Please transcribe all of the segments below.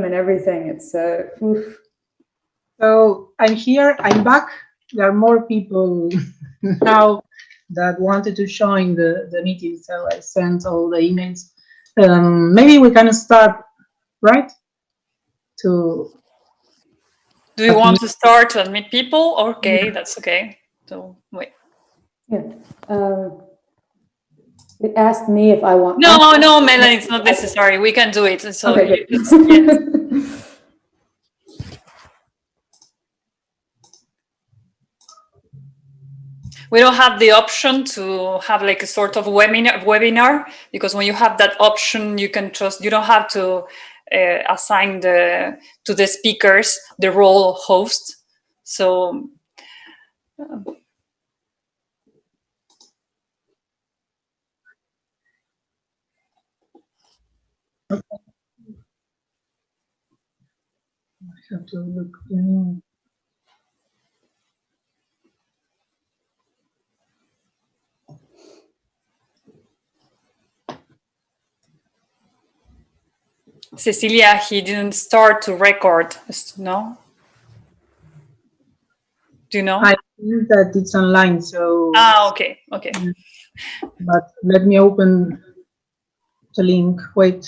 and everything. It's oof. So I'm here, I'm back. There are more people now that wanted to join the meeting, so I sent all the emails. Maybe we can start, right? Do you want to start to admit people? Okay, yeah. That's okay. So wait. Yeah. It asked me if I want. No, Melanie, it's not necessary. We can do it. So okay, yes. We don't have the option to have like a sort of webinar, because when you have that option, you don't have to assign to the speakers the role of host. So I have to look in. Cecilia, he didn't start to record, no? Do you know? I think that it's online, so. Okay. But let me open the link. Wait.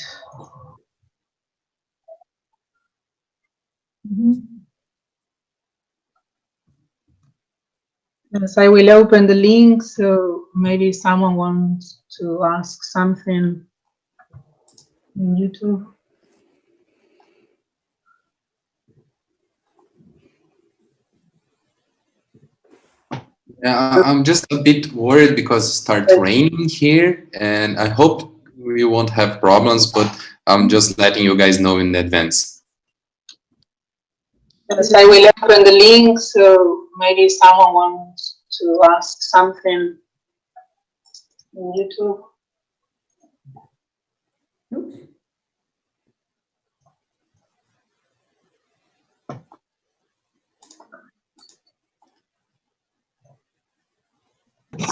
Yes, I will open the link, so maybe someone wants to ask something in YouTube. Yeah, I'm just a bit worried because it starts raining here, and I hope we won't have problems, but I'm just letting you guys know in advance. Yes, I will open the link, so maybe someone wants to ask something in YouTube. Oops.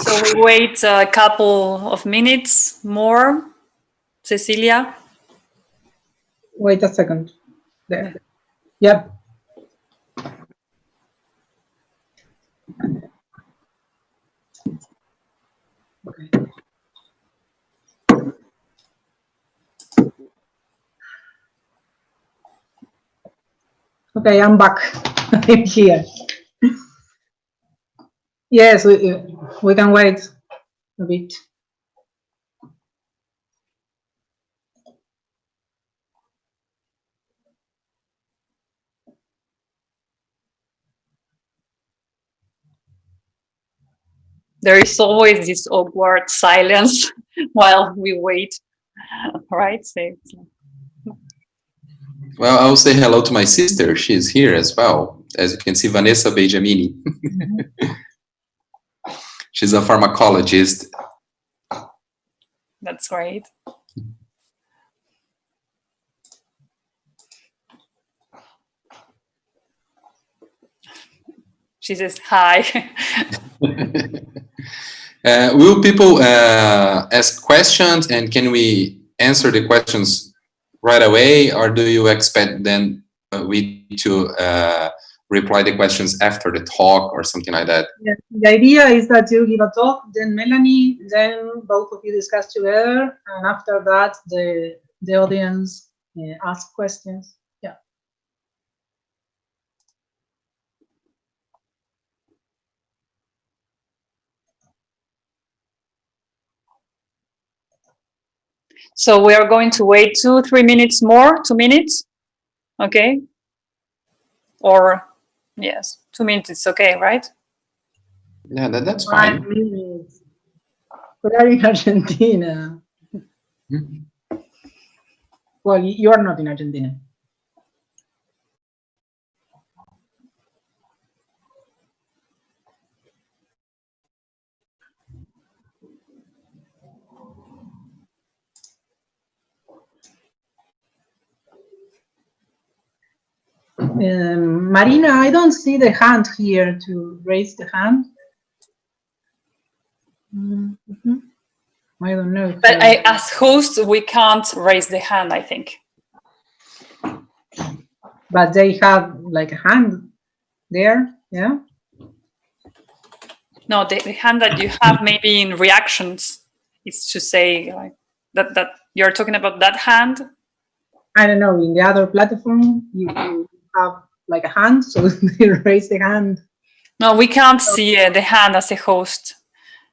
So we wait a couple of minutes more. Cecilia? Wait a second. There. Yep. Okay. Okay, I'm back. I'm here. Yes, we can wait a bit. There is always this awkward silence while we wait, right? Well, I'll say hello to my sister. She's here as well. As you can see, Vanessa Beijamini. She's a pharmacologist. That's great. She says hi. Will people ask questions, and can we answer the questions right away, or do you expect then we to reply the questions after the talk or something like that? Yeah, the idea is that you give a talk, then Melanie, then both of you discuss together, and after that the audience ask questions. Yeah. So we are going to wait 2-3 minutes more, 2 minutes. Okay. Or yes, 2 minutes is okay, right? Yeah, that's fine. 5 minutes. We are in Argentina. Well, you are not in Argentina. Marina, I don't see the hand here to raise the hand. I don't know. But as hosts, we can't raise the hand, I think. but they have like a hand there, yeah? No, the hand that you have maybe in reactions is to say like that you're talking about that hand. I don't know, in the other platform, you have like a hand, so they raise the hand. No, we can't see the hand as a host.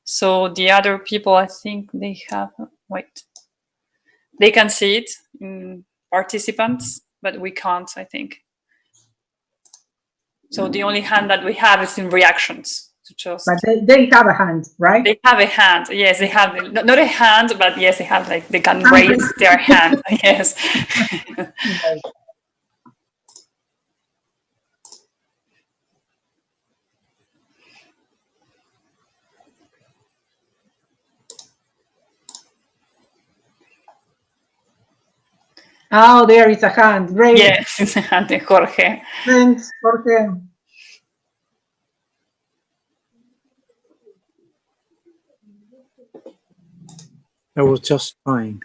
So the other people, I think they have, wait, they can see it in participants, but we can't, I think. So the only hand that we have is in reactions. But they have a hand, right? They have a hand. Yes, they have not a hand, but yes, they have like they can raise their hand. Yes. Right. Oh, there is a hand. Great. Yes, it's a hand, Jorge. Thanks, Jorge. I was just trying.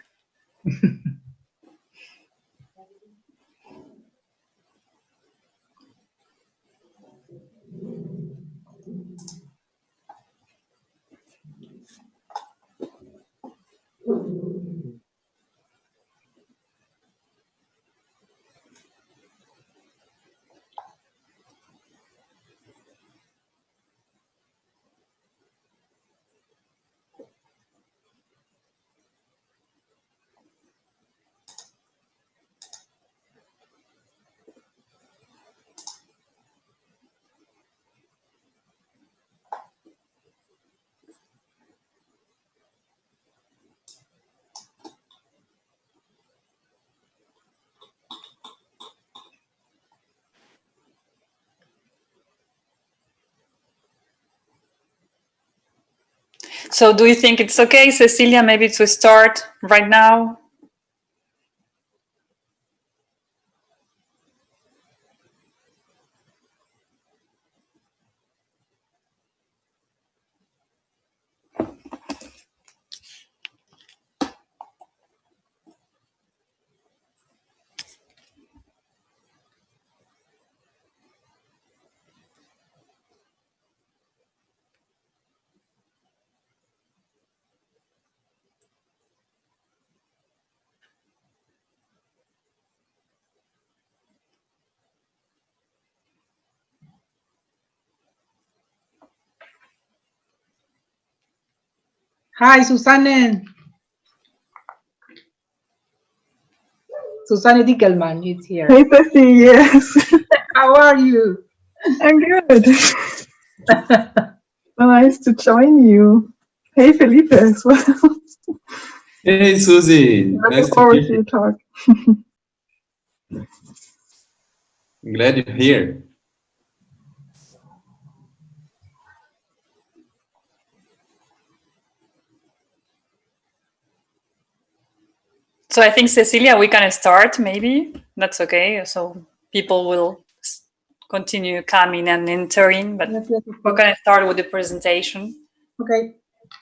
So do you think it's okay, Cecilia, maybe to start right now? Hi, Susanne. Susanne Dickelman is here. Hey, Ceci, yes. How are you? I'm good. So nice to join you. Hey, Felipe as well. Hey, Susie. Nice Looking to forward meet to you. your talk. I'm glad you're here. So I think, Cecilia, we can start, maybe. That's okay. So people will continue coming and entering, but Yes, we're going to start with the presentation. okay.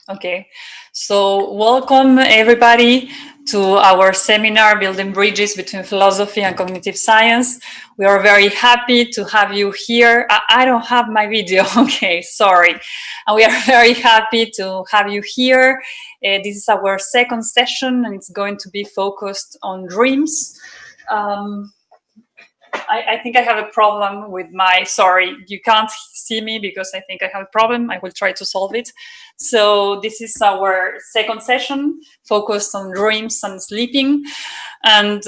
Okay. So welcome, everybody, to our seminar, Building Bridges Between Philosophy and Cognitive Science. We are very happy to have you here. I don't have my video. Okay, sorry. And we are very happy to have you here. This is our second session, and it's going to be focused on dreams. I think I have a problem with my, sorry, you can't see me because I think I have a problem. I will try to solve it. So this is our second session focused on dreams and sleeping. And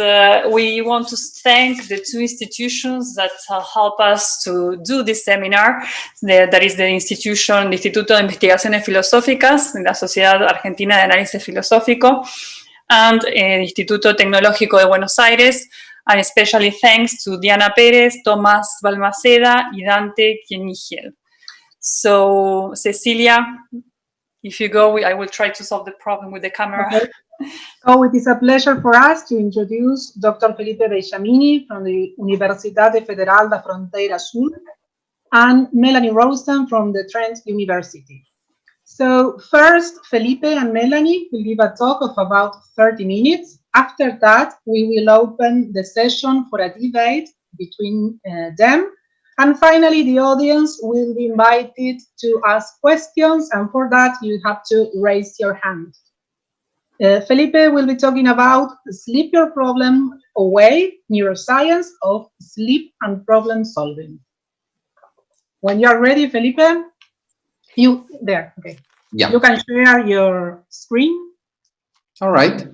we want to thank the two institutions that help us to do this seminar. That is the institution, the Instituto de Investigaciones Filosóficas, de la Sociedad Argentina de Análisis Filosófico, and Instituto Tecnológico de Buenos Aires. And especially thanks to Diana Pérez, Tomás Balmaceda, y Dante Quienigiel. So, Cecilia, if you go, I will try to solve the problem with the camera. Okay. So it is a pleasure for us to introduce Dr. Felipe Beijamini from the Universidade Federal da Fronteira Sul and Melanie Rosen from the Trent University. So first, Felipe and Melanie will give a talk of about 30 minutes. After that, we will open the session for a debate between them. And finally, the audience will be invited to ask questions, and for that, you have to raise your hand. Felipe will be talking about Sleep Your Problem Away, Neuroscience of Sleep and Problem Solving. When you are ready, Felipe, okay. Yeah. You can share your screen. All right.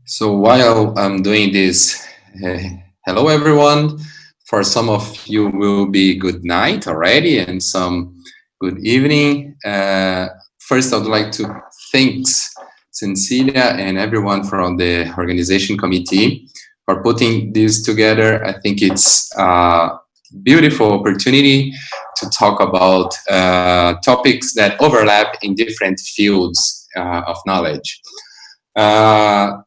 So while I'm doing this, hello everyone. For some of you will be good night already, and some good evening. First, I'd like to thank Cecilia and everyone from the organization committee for putting this together. I think it's a beautiful opportunity to talk about topics that overlap in different fields of knowledge. I'm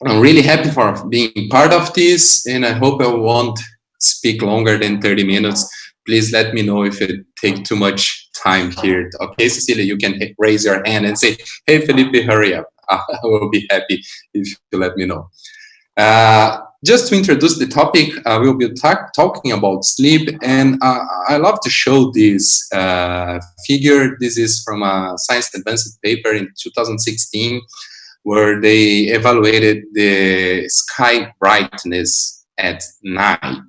really happy for being part of this, and I hope I won't speak longer than 30 minutes. Please let me know if it takes too much time here. Okay, Cecilia, you can raise your hand and say, hey, Felipe, hurry up. I will be happy if you let me know. Just to introduce the topic, we'll be talking about sleep, and I love to show this figure. This is from a Science Advanced paper in 2016, where they evaluated the sky brightness at night.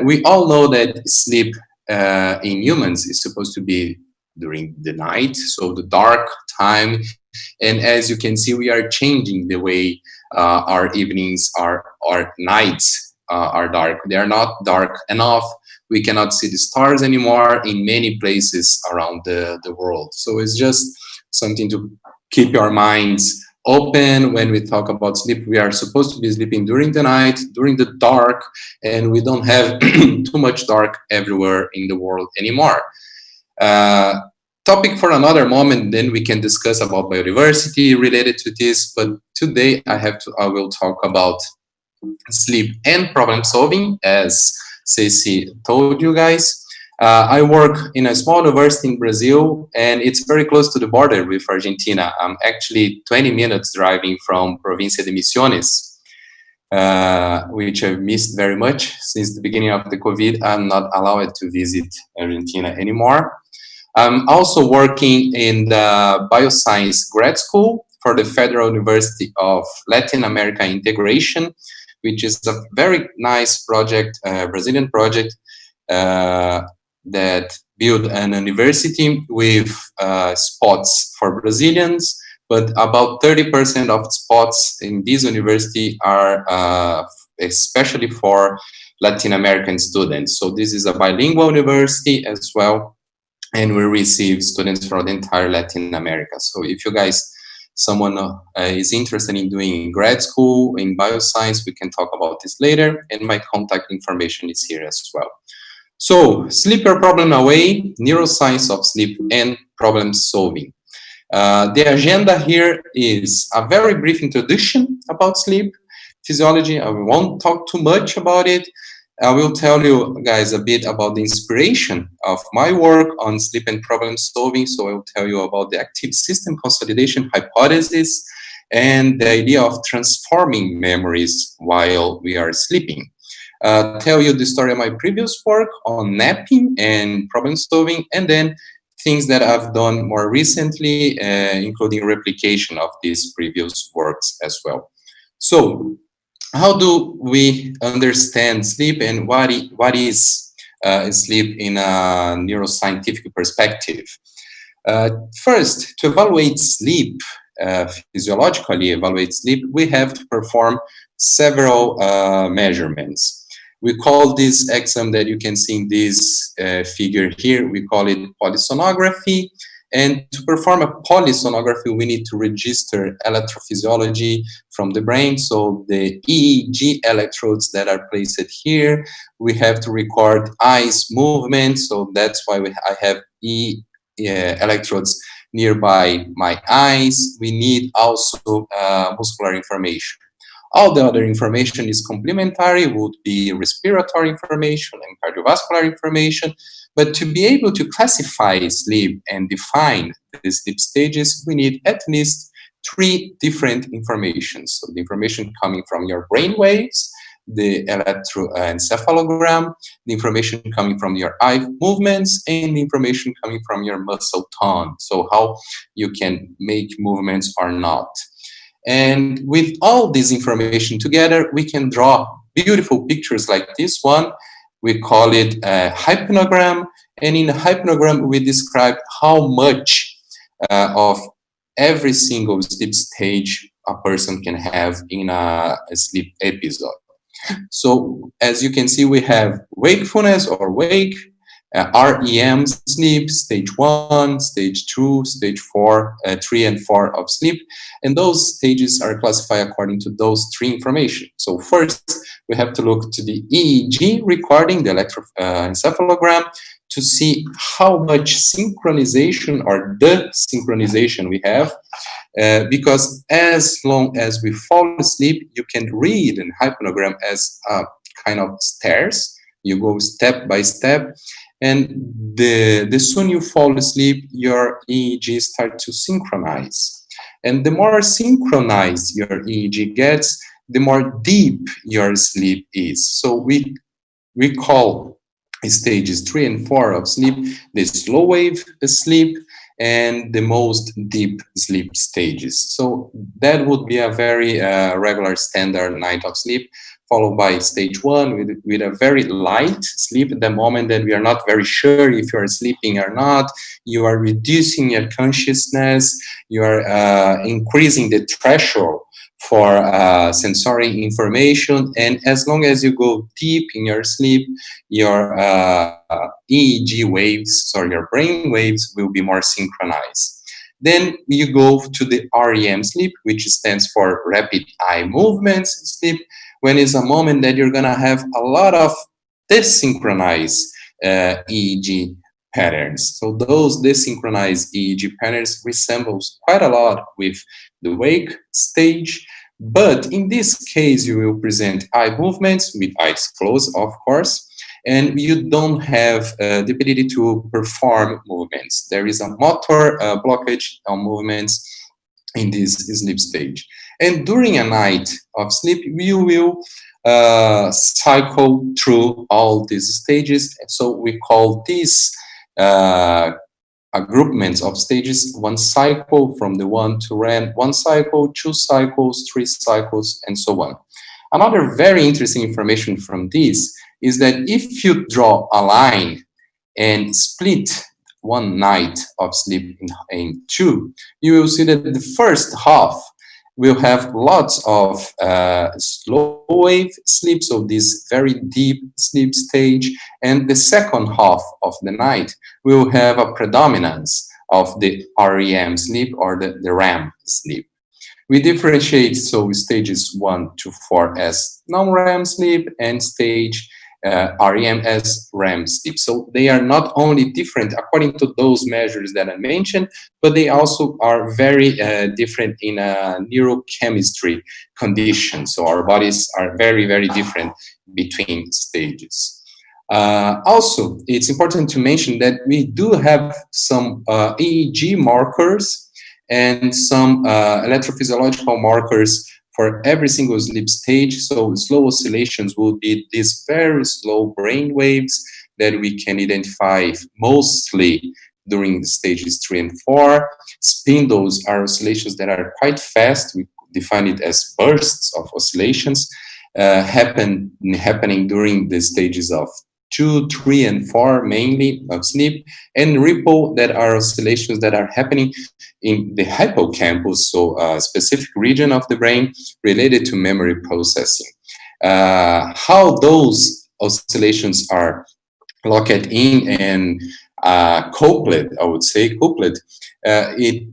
We all know that sleep in humans is supposed to be during the night, so the dark time. And as you can see, we are changing the way our evenings, our nights are dark. They are not dark enough. We cannot see the stars anymore in many places around the world. So it's just something to keep your minds open. When we talk about sleep, we are supposed to be sleeping during the night, during the dark, and we don't have too much dark everywhere in the world anymore. Topic for another moment, then we can discuss about biodiversity related to this, but today I will talk about sleep and problem solving, as Ceci told you guys. I work in a small university in Brazil, and it's very close to the border with Argentina. I'm actually 20 minutes driving from Provincia de Misiones, which I've missed very much. Since the beginning of the COVID, I'm not allowed to visit Argentina anymore. I'm also working in the Bioscience grad school for the Federal University of Latin America Integration, which is a very nice project, Brazilian project, that built an university with spots for Brazilians, but about 30% of spots in this university are especially for Latin American students. So this is a bilingual university as well, and we receive students from the entire Latin America. So if you guys, someone is interested in doing grad school in bioscience, we can talk about this later, and my contact information is here as well. So, sleep your problem away, neuroscience of sleep and problem solving. The agenda here is a very brief introduction about sleep physiology. I won't talk too much about it. I will tell you guys a bit about the inspiration of my work on sleep and problem solving. So I will tell you about the active system consolidation hypothesis and the idea of transforming memories while we are sleeping. Tell you the story of my previous work on napping and problem solving, and then things that I've done more recently, including replication of these previous works as well. So, how do we understand sleep, and what is sleep in a neuroscientific perspective? First, to evaluate sleep, physiologically evaluate sleep, we have to perform several measurements. We call this exam that you can see in this figure here, we call it polysonography. And to perform a polysonography, we need to register electrophysiology from the brain. So the EEG electrodes that are placed here, we have to record eyes movement. So that's why I have electrodes nearby my eyes. We need also muscular information. All the other information is complementary, would be respiratory information and cardiovascular information. But to be able to classify sleep and define the sleep stages, we need at least 3 different informations. So the information coming from your brain waves, the electroencephalogram, the information coming from your eye movements, and the information coming from your muscle tone, so how you can make movements or not. And with all this information together, we can draw beautiful pictures like this one. We call it a hypnogram, and in the hypnogram we describe how much of every single sleep stage a person can have in a sleep episode. So as you can see, we have wakefulness or wake, REM sleep, stage 1, stage 2, stage 4, 3 and 4 of sleep. And those stages are classified according to those three information. So first, we have to look to the EEG recording, the electroencephalogram, to see how much synchronization or the synchronization we have. Because as long as we fall asleep, you can read in hypnogram as a kind of stairs. You go step by step, and the soon you fall asleep, your EEG start to synchronize. And the more synchronized your EEG gets, the more deep your sleep is. So we call stages 3 and 4 of sleep the slow wave sleep and the most deep sleep stages. So that would be a very regular standard night of sleep, followed by stage 1 with a very light sleep. At the moment that we are not very sure if you are sleeping or not, you are reducing your consciousness, you are increasing the threshold for sensory information, and as long as you go deep in your sleep, your EEG waves or your brain waves will be more synchronized. Then you go to the REM sleep, which stands for rapid eye movements sleep, when it's a moment that you're gonna have a lot of desynchronized EEG patterns. So those desynchronized EEG patterns resembles quite a lot with the wake stage, but in this case you will present eye movements with eyes closed, of course, and you don't have the ability to perform movements. There is a motor blockage on movements in this sleep stage. And during a night of sleep, you will cycle through all these stages. So we call these groupments of stages one cycle, from the 1 to REM, 1 cycle, 2 cycles, 3 cycles, and so on. Another very interesting information from this is that if you draw a line and split one night of sleep in 2, you will see that the first half will have lots of slow wave sleep, so this very deep sleep stage, and the second half of the night will have a predominance of the REM sleep or the REM sleep. We differentiate stages 1 to 4 as non-REM sleep and stage REM as REM sleep. So they are not only different according to those measures that I mentioned, but they also are very different in neurochemistry conditions. So our bodies are very, very different between stages. Also, it's important to mention that we do have some EEG markers and some electrophysiological markers for every single sleep stage. So slow oscillations will be these very slow brain waves that we can identify mostly during the stages 3 and 4. Spindles are oscillations that are quite fast. We define it as bursts of oscillations happening during the stages of 2, 3, and 4 mainly of sleep, and ripple that are oscillations that are happening in the hippocampus, so a specific region of the brain related to memory processing. How those oscillations are locked in and coupled, I would say, it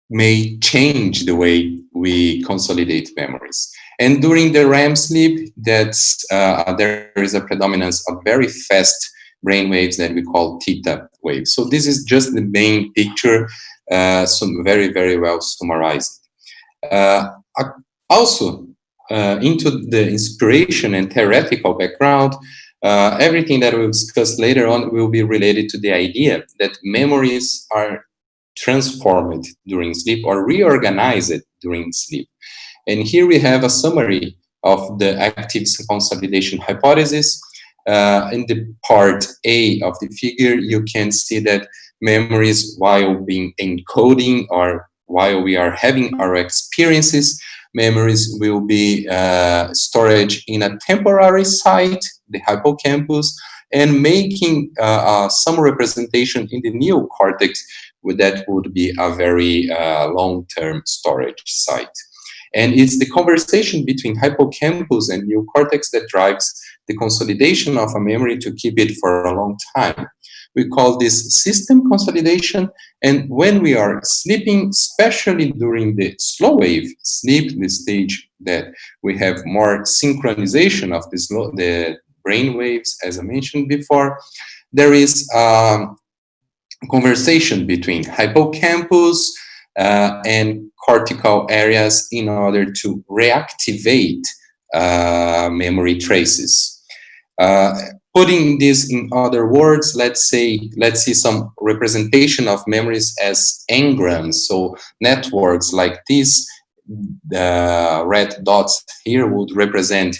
may change the way we consolidate memories. And during the REM sleep, there is a predominance of very fast brain waves that we call theta waves. So this is just the main picture, very, very well summarized. Also, into the inspiration and theoretical background, everything that we'll discuss later on will be related to the idea that memories are transformed during sleep or reorganized during sleep. And here we have a summary of the active consolidation hypothesis. In the part A of the figure, you can see that memories, while being encoding or while we are having our experiences, memories will be storage in a temporary site, the hippocampus, and making some representation in the neocortex. That would be a very long-term storage site. And it's the conversation between hippocampus and neocortex that drives the consolidation of a memory to keep it for a long time. We call this system consolidation. And when we are sleeping, especially during the slow wave sleep, the stage that we have more synchronization of the brain waves, as I mentioned before, there is conversation between hippocampus and cortical areas in order to reactivate memory traces. Putting this in other words, let's see some representation of memories as engrams. So networks like this, the red dots here would represent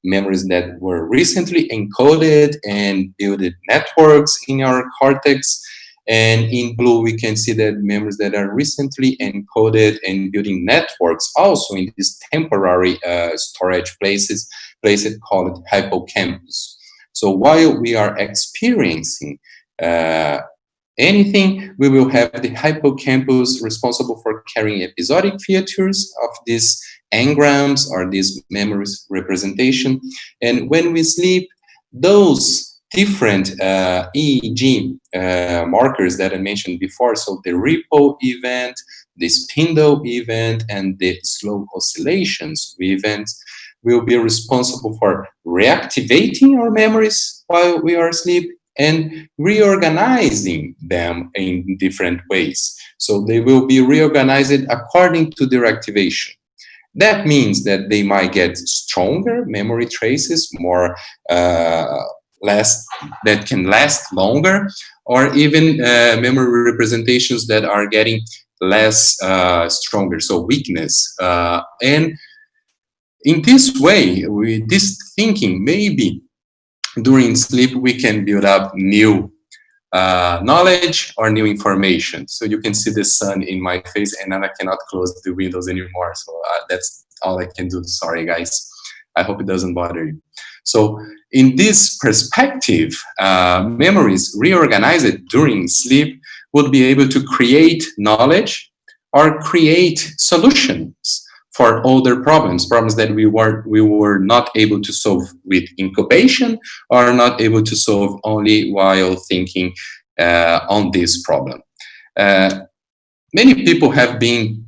memories that were recently encoded and built networks in our cortex. And in blue, we can see that memories that are recently encoded and building networks also in these temporary storage places called hippocampus. So while we are experiencing anything, we will have the hippocampus responsible for carrying episodic features of these engrams or these memories representation. And when we sleep, those different EEG markers that I mentioned before, so the ripple event, the spindle event, and the slow oscillations events will be responsible for reactivating our memories while we are asleep and reorganizing them in different ways. So they will be reorganized according to their activation. That means that they might get stronger memory traces, more that can last longer, or even memory representations that are getting less stronger, so weakness. And in this way, with this thinking, maybe during sleep we can build up new knowledge or new information. So you can see the sun in my face, and then I cannot close the windows anymore. So that's all I can do. Sorry, guys. I hope it doesn't bother you. So in this perspective, memories reorganized during sleep would be able to create knowledge or create solutions for older problems that we were not able to solve with incubation, or not able to solve only while thinking on this problem. Many people have been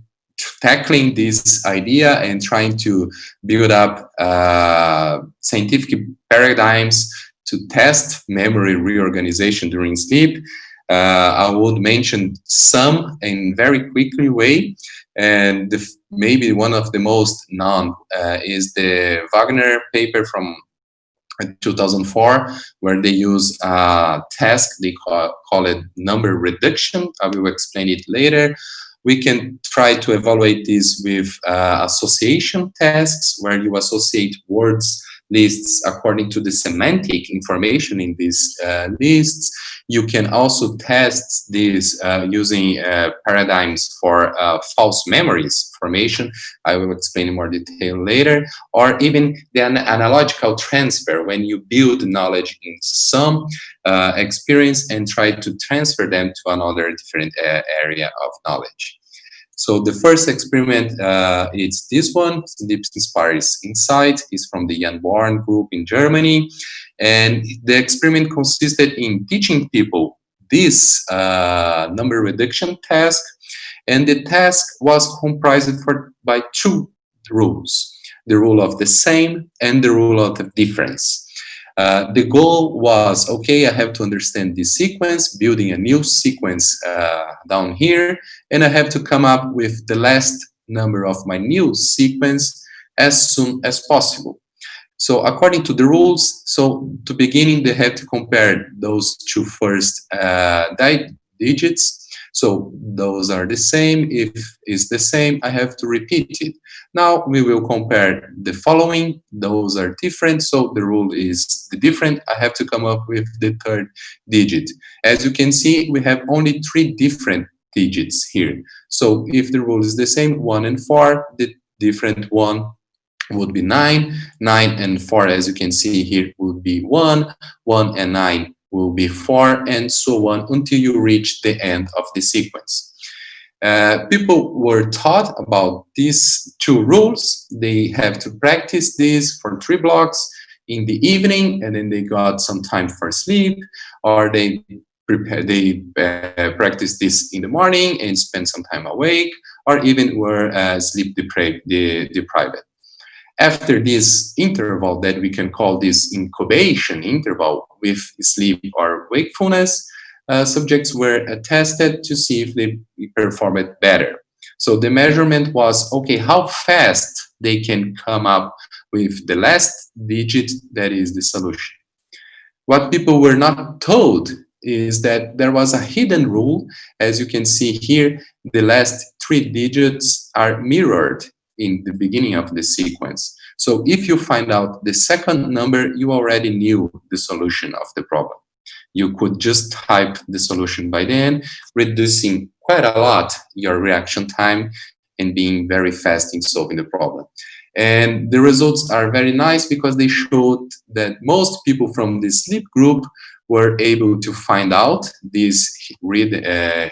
tackling this idea and trying to build up scientific paradigms to test memory reorganization during sleep. I would mention some in very quickly way, and maybe one of the most known is the Wagner paper from 2004, where they use a task, they call it number reduction. I will explain it later. We can try to evaluate this with association tasks, where you associate words lists according to the semantic information in these lists. You can also test this using paradigms for false memories formation. I will explain in more detail later. Or even the analogical transfer, when you build knowledge in some experience and try to transfer them to another different area of knowledge. So the first experiment, it's this one, Sleep Inspires Insight, is from the Jan Born group in Germany. And the experiment consisted in teaching people this number reduction task. And the task was comprised by two rules, the rule of the same and the rule of the difference. The goal was, okay, I have to understand this sequence, building a new sequence down here, and I have to come up with the last number of my new sequence as soon as possible. So according to the rules, so to beginning, they have to compare those two first digits. So those are the same. If it's the same, I have to repeat it. Now we will compare the following. Those are different, so the rule is the different. I have to come up with the third digit. As you can see, we have only 3 different digits here. So if the rule is the same, 1 and 4, the different one would be 9. 9 and 4, as you can see here, would be 1. 1 and 9 will be 4, and so on until you reach the end of the sequence. People were taught about these 2 rules. They have to practice this for 3 blocks in the evening, and then they got some time for sleep, or they practice this in the morning and spend some time awake, or even were sleep deprived. After this interval that we can call this incubation interval with sleep or wakefulness, subjects were tested to see if they performed better. So the measurement was, okay, how fast they can come up with the last digit that is the solution. What people were not told is that there was a hidden rule. As you can see here, the last 3 digits are mirrored in the beginning of the sequence. So if you find out the second number, you already knew the solution of the problem. You could just type the solution by then, reducing quite a lot your reaction time and being very fast in solving the problem. And the results are very nice because they showed that most people from the sleep group were able to find out this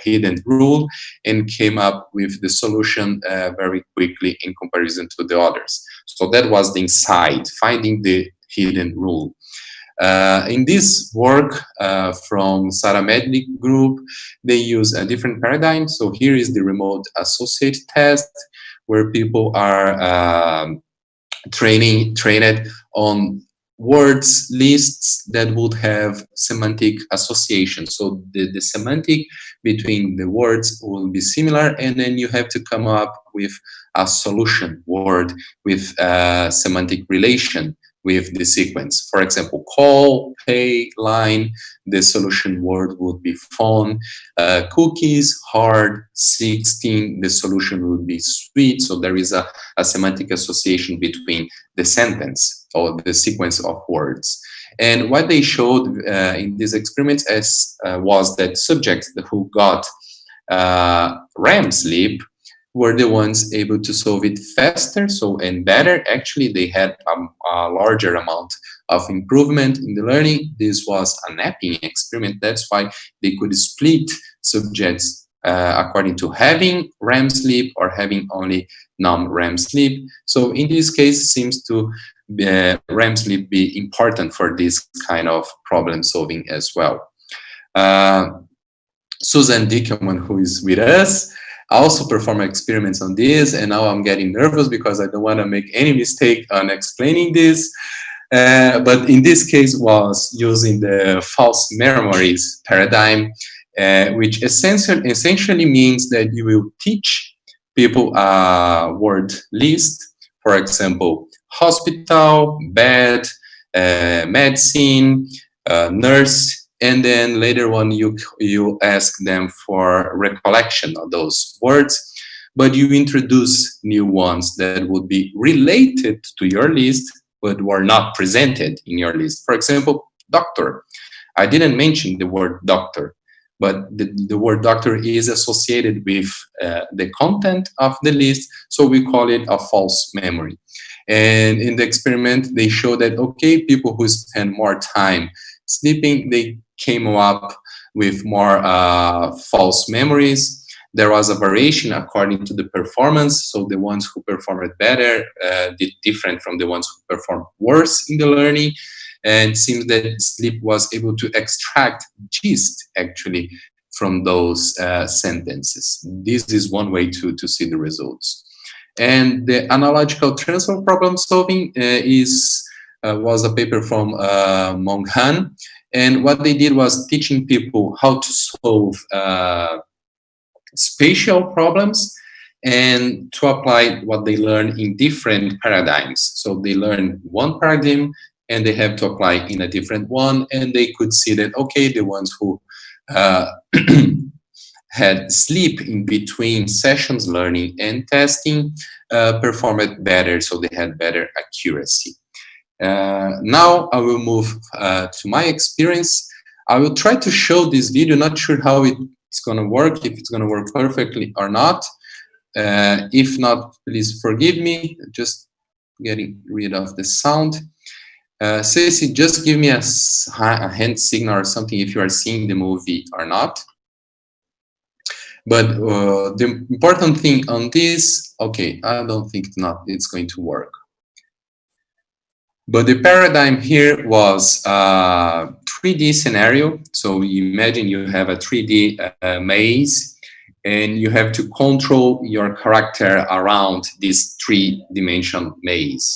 hidden rule and came up with the solution very quickly in comparison to the others. So that was the insight, finding the hidden rule. In this work from Sarah Medley group, they use a different paradigm. So here is the remote associate test, where people are trained on words lists that would have semantic association. So the semantic between the words will be similar, and then you have to come up with a solution word with semantic relation with the sequence. For example, call, pay, line, the solution word would be phone, cookies, hard, 16, the solution would be sweet. So there is a semantic association between the sentence or the sequence of words. And what they showed in these experiments was that subjects who got REM sleep were the ones able to solve it faster and better. Actually, they had a larger amount of improvement in the learning. This was a napping experiment. That's why they could split subjects according to having REM sleep or having only non-REM sleep. So in this case, it seems to REM sleep be important for this kind of problem solving as well. Susan Dickelman, who is with us, also perform experiments on this, and now I'm getting nervous because I don't want to make any mistake on explaining this. But in this case was using the false memories paradigm, which essentially means that you will teach people a word list, for example, hospital, bed, medicine, nurse, and then later on you ask them for recollection of those words, but you introduce new ones that would be related to your list but were not presented in your list. For example, doctor. I didn't mention the word doctor, but the word doctor is associated with the content of the list, so we call it a false memory. And in the experiment, they show that, okay, people who spend more time sleeping, they came up with more false memories. There was a variation according to the performance. So the ones who performed better did different from the ones who performed worse in the learning. And it seems that sleep was able to extract gist actually from those sentences. This is one way to see the results. And the analogical transfer problem solving was a paper from Mong Han. And what they did was teaching people how to solve spatial problems and to apply what they learn in different paradigms. So they learn one paradigm and they have to apply in a different one, and they could see that, okay, the ones who had sleep in between sessions, learning and testing, performed better, so they had better accuracy. Now I will move to my experience. I will try to show this video, not sure how it's going to work, if it's going to work perfectly or not. If not, please forgive me, just getting rid of the sound. Ceci, just give me a hand signal or something if you are seeing the movie or not. But the important thing on this, okay, I don't think it's going to work. But the paradigm here was 3D scenario. So you imagine you have a 3D maze, and you have to control your character around this 3-dimensional maze.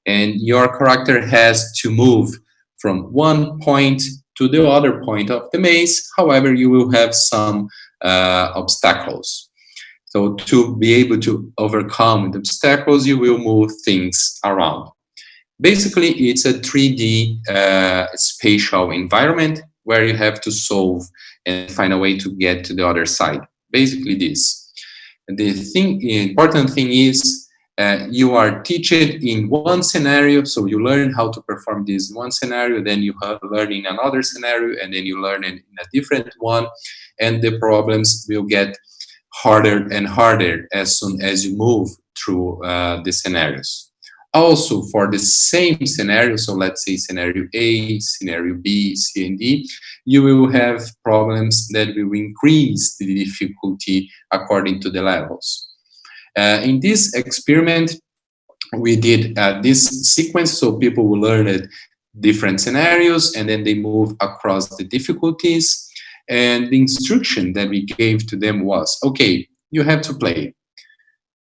And your character has to move from one point to the other point of the maze. However, you will have some obstacles. So to be able to overcome the obstacles, you will move things around. Basically, it's a 3D spatial environment where you have to solve and find a way to get to the other side. Basically this. The important thing is you are taught in one scenario, so you learn how to perform this in one scenario, then you learn in another scenario, and then you learn in a different one, and the problems will get harder and harder as soon as you move through the scenarios. Also, for the same scenario, so let's say scenario A, scenario B, C, and D, you will have problems that will increase the difficulty according to the levels. In this experiment, we did this sequence, so people will learn different scenarios, and then they move across the difficulties. And the instruction that we gave to them was, okay, you have to play.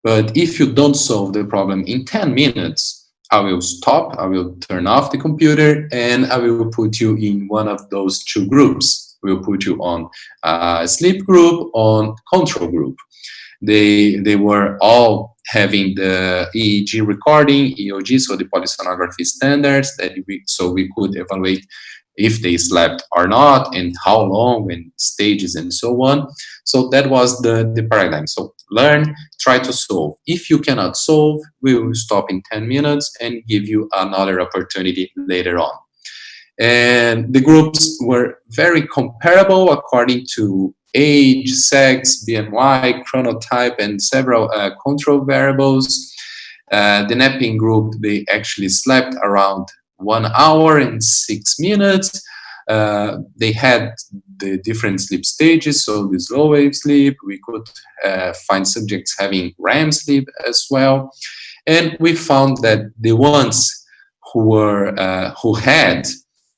But if you don't solve the problem in 10 minutes, I will stop, I will turn off the computer, and I will put you in one of those two groups. We'll put you on a sleep group, on control group. They were all having the EEG recording, EOG, so the polysomnography standards, so we could evaluate if they slept or not, and how long, and stages, and so on. So that was the paradigm. So learn, try to solve. If you cannot solve, we will stop in 10 minutes and give you another opportunity later on. And the groups were very comparable according to age, sex, BMI, chronotype, and several control variables. The napping group, they actually slept around 1 hour and 6 minutes. They had the different sleep stages, so the slow wave sleep. We could find subjects having REM sleep as well, and we found that the ones who had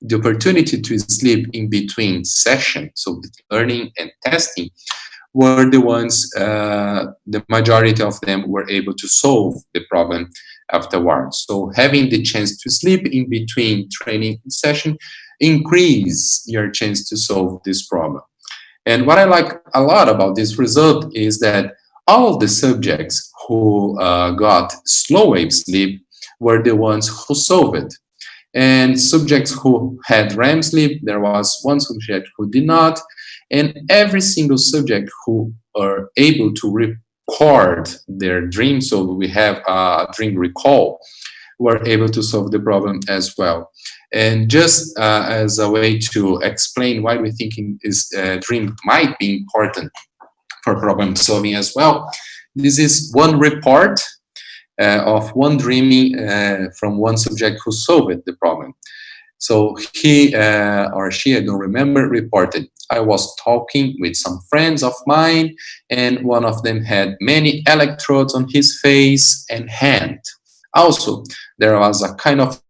the opportunity to sleep in between sessions, so learning and testing, were the ones, the majority of them were able to solve the problem afterwards. So having the chance to sleep in between training session increase your chance to solve this problem. And what I like a lot about this result is that all the subjects who got slow wave sleep were the ones who solved it. And subjects who had REM sleep, there was one subject who did not, and every single subject who are able to record their dream, so we have a dream recall, were able to solve the problem as well. And just as a way to explain why we think this dream might be important for problem solving as well, this is one report of one dreaming from one subject who solved the problem. So he or she, I don't remember, reported, I was talking with some friends of mine, and one of them had many electrodes on his face and hand. Also, there was a kind of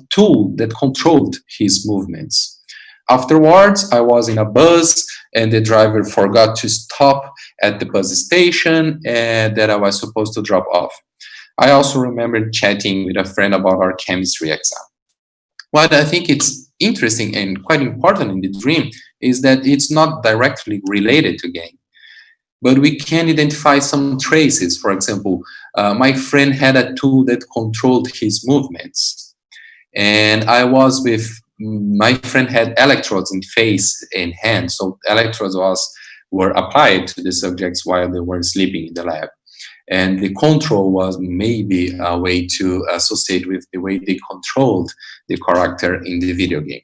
tool that controlled his movements. Afterwards, I was in a bus, and the driver forgot to stop at the bus station that I was supposed to drop off. I also remember chatting with a friend about our chemistry exam. What I think it's interesting and quite important in the dream is that it's not directly related to game, but we can identify some traces. For example, my friend had a tool that controlled his movements, and my friend had electrodes in face and hand. So electrodes was were applied to the subjects while they were sleeping in the lab. And the control was maybe a way to associate with the way they controlled the character in the video game.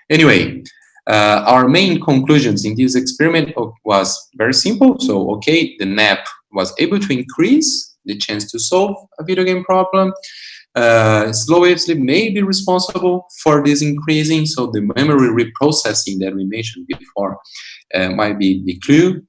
Anyway, our main conclusions in this experiment was very simple. So, okay, the nap was able to increase the chance to solve a video game problem. Slow wave sleep may be responsible for this increasing. So the memory reprocessing that we mentioned before might be the clue.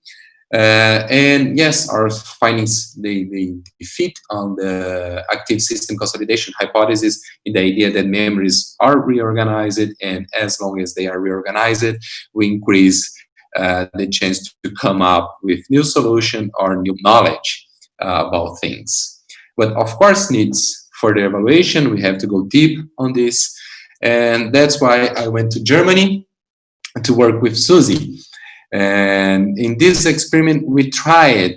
And yes, our findings, they fit on the active system consolidation hypothesis in the idea that memories are reorganized, and as long as they are reorganized, we increase the chance to come up with new solution or new knowledge about things. But of course needs further evaluation. We have to go deep on this. And that's why I went to Germany to work with Susie. And in this experiment, we tried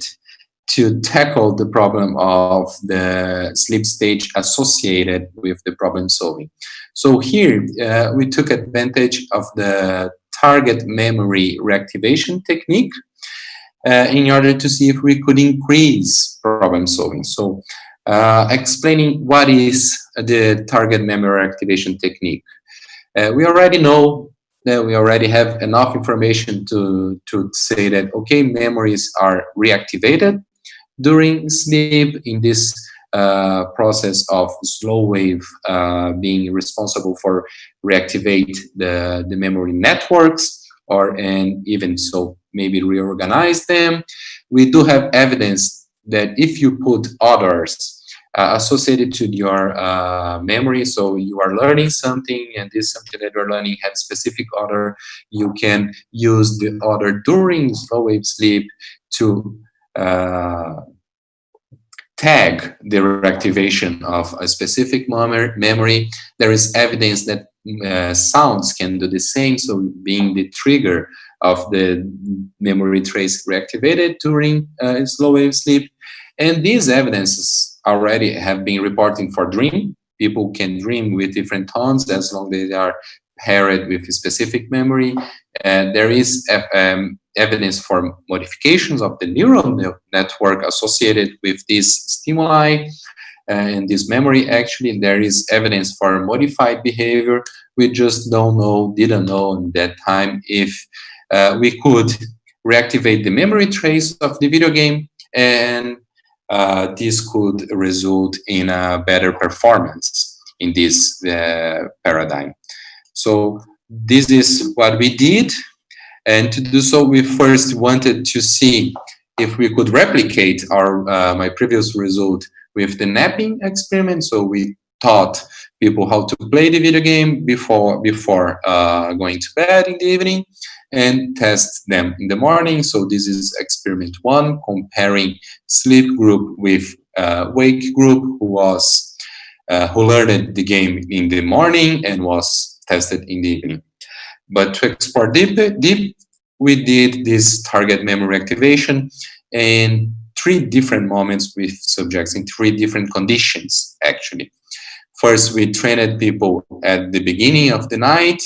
to tackle the problem of the sleep stage associated with the problem solving. So here, we took advantage of the target memory reactivation technique in order to see if we could increase problem solving. So explaining what is the target memory reactivation technique. We already know that we already have enough information to say that, okay, memories are reactivated during sleep in this process of slow wave being responsible for reactivate the memory networks, and even so maybe reorganize them. We do have evidence that if you put others associated to your memory, so you are learning something and this something that you're learning has specific order, you can use the order during slow wave sleep to tag the reactivation of a specific memory. There is evidence that sounds can do the same, so being the trigger of the memory trace reactivated during slow wave sleep. And these evidences already have been reporting for dream. People can dream with different tones as long as they are paired with a specific memory. And there is evidence for modifications of the neural network associated with this stimuli and this memory. Actually, there is evidence for modified behavior. We just didn't know at that time if we could reactivate the memory trace of the video game, and this could result in a better performance in this paradigm. So this is what we did, and to do so we first wanted to see if we could replicate our my previous result with the napping experiment. So we taught people how to play the video game before going to bed in the evening, and test them in the morning. So this is experiment 1, comparing sleep group with wake group who learned the game in the morning and was tested in the evening. But to explore deep, we did this target memory activation in 3 different moments with subjects in 3 different conditions, actually. First, we trained people at the beginning of the night,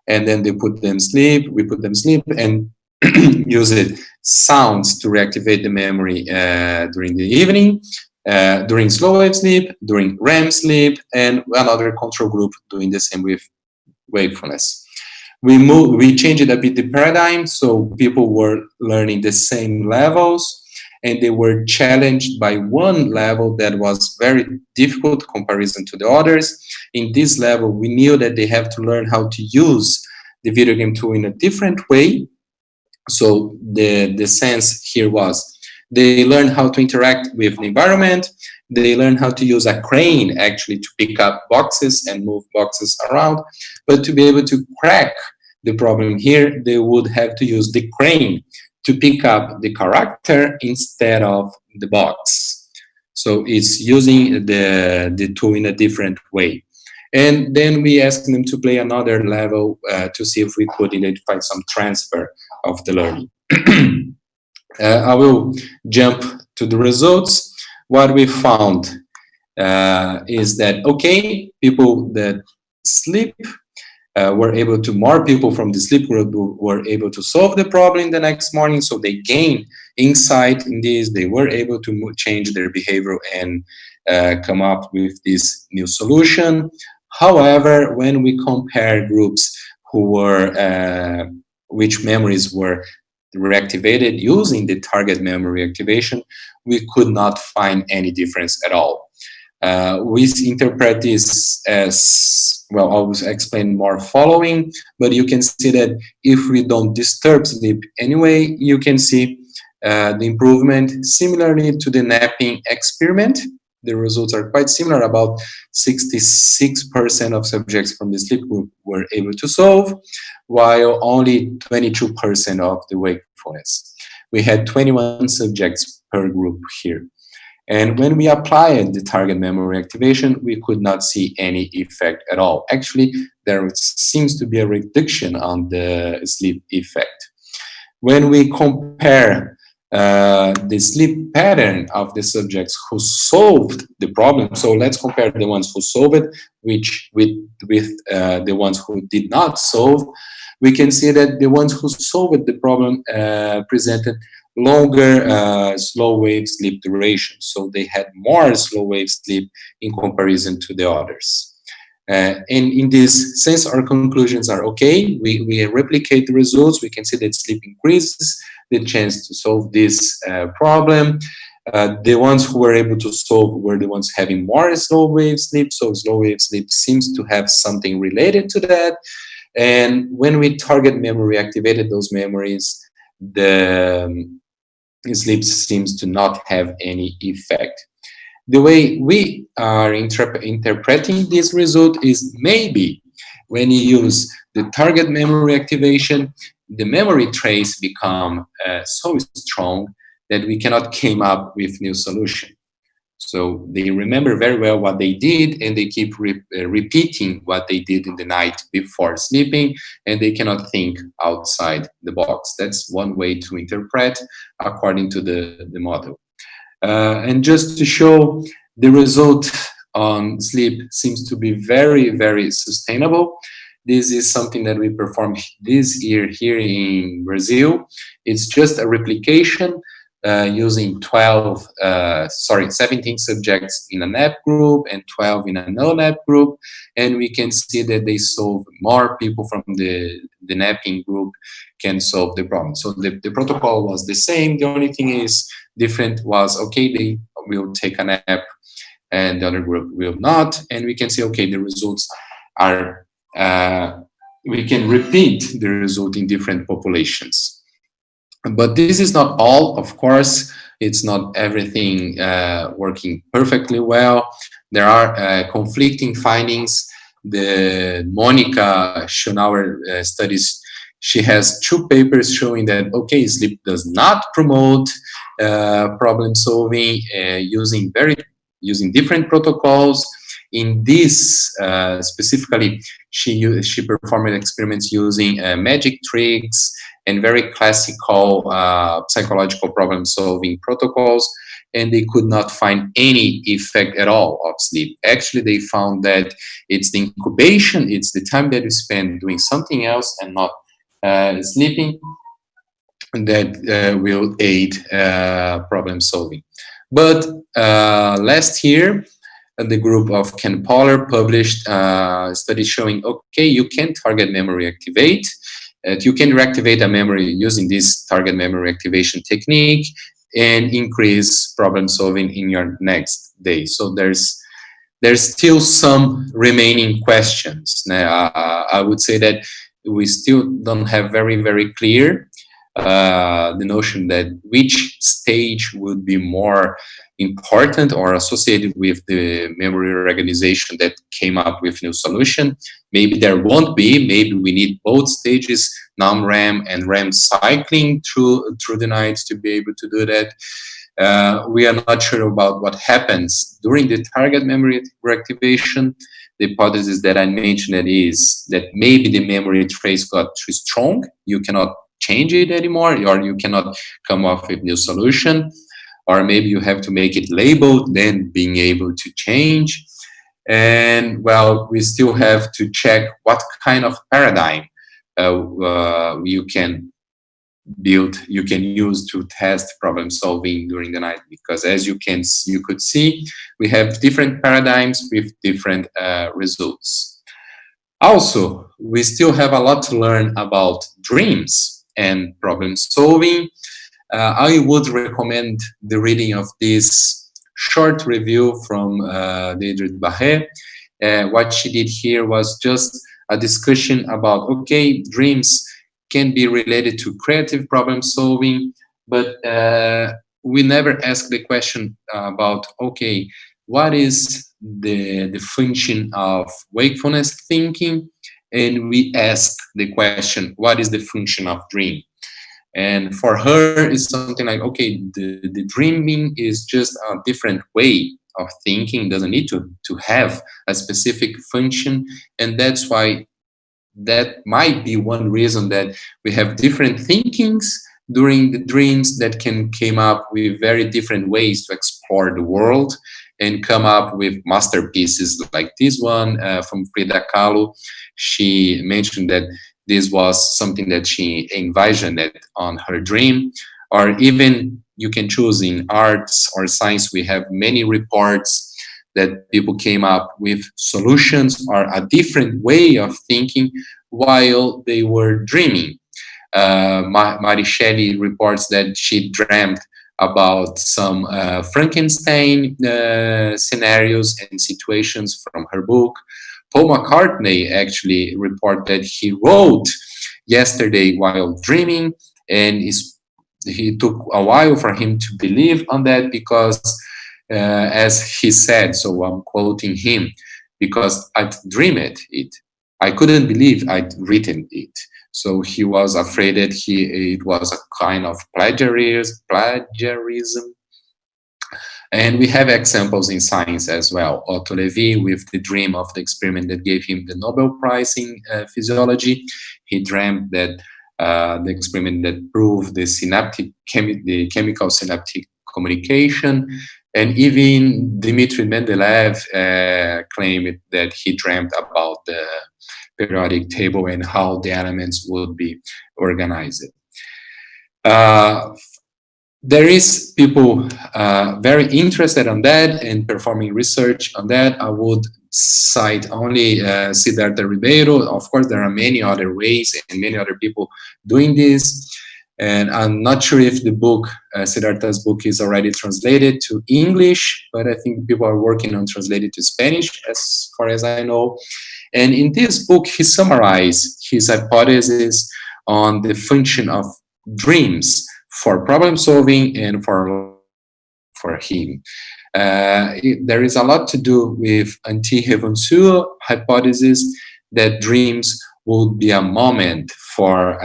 and then we put them sleep, and used sounds to reactivate the memory during the evening, during slow wave sleep, during REM sleep, and another control group doing the same with wakefulness. We changed a bit the paradigm, so people were learning the same levels, and they were challenged by one level that was very difficult in comparison to the others. In this level, we knew that they have to learn how to use the video game tool in a different way. So the sense here was they learn how to interact with the environment. They learn how to use a crane actually to pick up boxes and move boxes around. But to be able to crack the problem here, they would have to use the crane to pick up the character instead of the box. So it's using the tool in a different way. And then we asked them to play another level to see if we could identify some transfer of the learning. I will jump to the results. What we found is that, okay, people that sleep more people from the sleep group were able to solve the problem the next morning. So they gained insight in this. They were able to change their behavior and come up with this new solution. However, when we compare groups who were, which memories were reactivated using the target memory activation, we could not find any difference at all. We interpret this as, well, I'll explain more following, but you can see that if we don't disturb sleep anyway, you can see the improvement similarly to the napping experiment. The results are quite similar. About 66% of subjects from the sleep group were able to solve, while only 22% of the wakefulness. We had 21 subjects per group here. And when we applied the target memory activation, we could not see any effect at all. Actually, there seems to be a reduction on the sleep effect. When we compare the sleep pattern of the subjects who solved the problem, so let's compare the ones who solved it with the ones who did not solve, we can see that the ones who solved the problem presented longer slow wave sleep duration. So they had more slow wave sleep in comparison to the others. And in this sense, our conclusions are okay. We replicate the results. We can see that sleep increases the chance to solve this problem. The ones who were able to solve were the ones having more slow wave sleep. So slow wave sleep seems to have something related to that. And when we target memory activated those memories, the sleep seems to not have any effect. The way we are interpreting this result is maybe when you use the target memory activation, the memory trace become so strong that we cannot come up with new solution. So they remember very well what they did, and they keep repeating what they did in the night before sleeping, and they cannot think outside the box. That's one way to interpret according to the model. And just to show, the result on sleep seems to be very, very sustainable. This is something that we performed this year here in Brazil. It's just a replication using 17 subjects in a nap group and 12 in a no-nap group. And we can see that they solve, more people from the napping group can solve the problem. So the protocol was the same. The only thing is different was, okay, they will take a nap and the other group will not. And we can see, okay, the results are, we can repeat the result in different populations. But this is not all, of course. It's not everything working perfectly well. There are conflicting findings. The Monica Schonauer studies, she has 2 papers showing that, okay, sleep does not promote problem solving using different protocols. In this specifically, she performed experiments using magic tricks and very classical psychological problem-solving protocols, and they could not find any effect at all of sleep. Actually, they found that it's the incubation, it's the time that you spend doing something else and not sleeping that will aid problem-solving. But last year, the group of Ken Poller published a study showing, okay, you can target memory activate. You can reactivate a memory using this target memory activation technique and increase problem solving in your next day. So there's still some remaining questions. Now, I would say that we still don't have very, very clear the notion that which stage would be more important or associated with the memory reorganization that came up with new solution. Maybe there won't be. Maybe we need both stages, non-REM and REM cycling through the night to be able to do that. We are not sure about what happens during the target memory reactivation. The hypothesis that I mentioned is that maybe the memory trace got too strong. You cannot change it anymore, or you cannot come up with new solution. Or maybe you have to make it labeled, then being able to change. And well, we still have to check what kind of paradigm you can build, you can use to test problem solving during the night, because as you could see, we have different paradigms with different results. Also, we still have a lot to learn about dreams and problem solving. I would recommend the reading of this short review from Deidre Barret. What she did here was just a discussion about, okay, dreams can be related to creative problem solving, but we never ask the question about, okay, what is the function of wakefulness thinking? And we ask the question, what is the function of dream? And for her, it's something like, okay, the dreaming is just a different way of thinking, doesn't need to have a specific function. And that's why that might be one reason that we have different thinkings during the dreams that can come up with very different ways to explore the world and come up with masterpieces like this one from Frida Kahlo. She mentioned that this was something that she envisioned on her dream. Or even you can choose in arts or science, we have many reports that people came up with solutions or a different way of thinking while they were dreaming. Mary Shelley reports that she dreamt about some Frankenstein scenarios and situations from her book. Paul McCartney actually reported that he wrote yesterday while dreaming, and it took a while for him to believe on that because, as he said, so I'm quoting him, because I'd dreamed it. I couldn't believe I'd written it. So he was afraid that it was a kind of plagiarism. And we have examples in science as well. Otto Levy, with the dream of the experiment that gave him the Nobel Prize in physiology, he dreamt that the experiment that proved the chemical synaptic communication. And even Dmitry Mendeleev claimed that he dreamt about the periodic table and how the elements would be organized. There is people very interested on that and performing research on that. I would cite only Siddhartha Ribeiro. Of course, there are many other ways and many other people doing this. And I'm not sure if the book, Siddhartha's book, is already translated to English, but I think people are working on translating to Spanish, as far as I know. And in this book, he summarized his hypothesis on the function of dreams for problem solving and for him. There is a lot to do with anti-Revansour hypothesis that dreams would be a moment for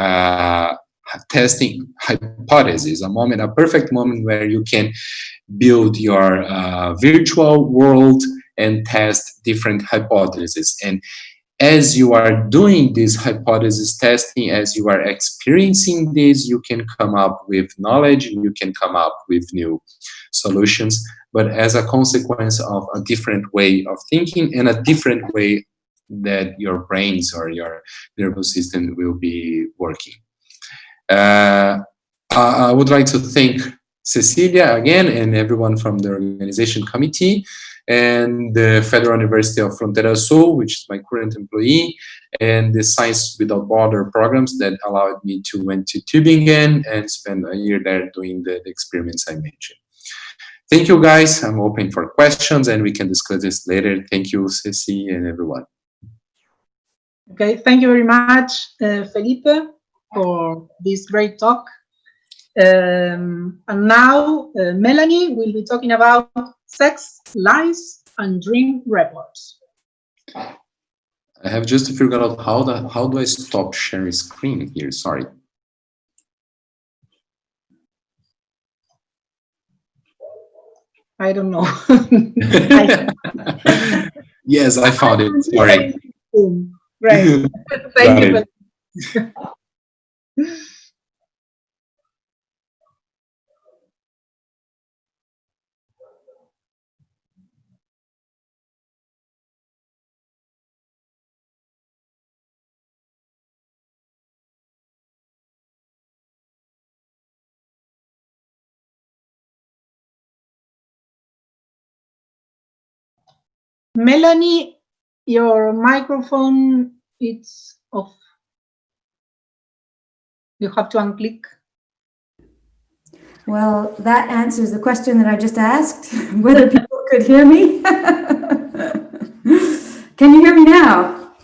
testing hypotheses, a perfect moment where you can build your virtual world and test different hypotheses. And as you are doing this hypothesis testing, as you are experiencing this, you can come up with knowledge, you can come up with new solutions, but as a consequence of a different way of thinking and a different way that your brains or your nervous system will be working. I would like to thank Cecilia again and everyone from the organization committee and the Federal University of Fronteira Sul, which is my current employee, and the Science Without Border programs that allowed me to went to Tübingen and spend a year there doing the experiments I mentioned. Thank you, guys. I'm open for questions and we can discuss this later. Thank you, Ceci and everyone. Okay, thank you very much, Felipe, for this great talk. And now Melanie will be talking about sex, lies, and dream reports. I have just figured out how do I stop sharing screen here? Sorry. I don't know. Yes, I found it. Sorry. Great. Thank you. Melanie, your microphone is off. You have to unclick. Well, that answers the question that I just asked, whether people could hear me. Can you hear me now?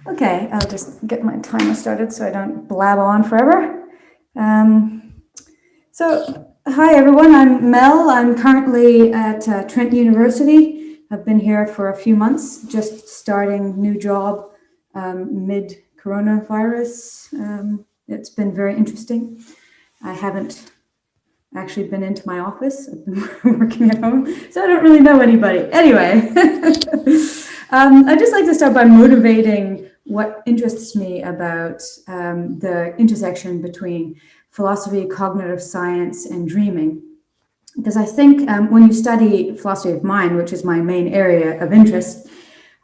Okay, I'll just get my timer started so I don't blab on forever. Hi everyone, I'm Mel. I'm currently at Trent University. I've been here for a few months, just starting new job mid-coronavirus. It's been very interesting. I haven't actually been into my office. I've been working at home, so I don't really know anybody. Anyway, I'd just like to start by motivating what interests me about the intersection between philosophy, cognitive science, and dreaming. Because I think when you study philosophy of mind, which is my main area of interest,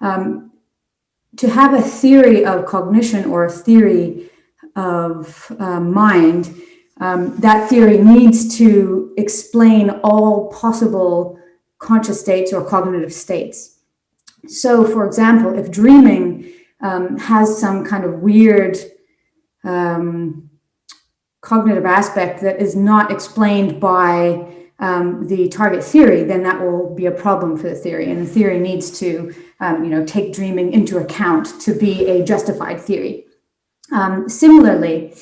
to have a theory of cognition or a theory of mind, that theory needs to explain all possible conscious states or cognitive states. So, for example, if dreaming has some kind of weird cognitive aspect that is not explained by the target theory, then that will be a problem for the theory, and the theory needs to take dreaming into account to be a justified theory. Similarly,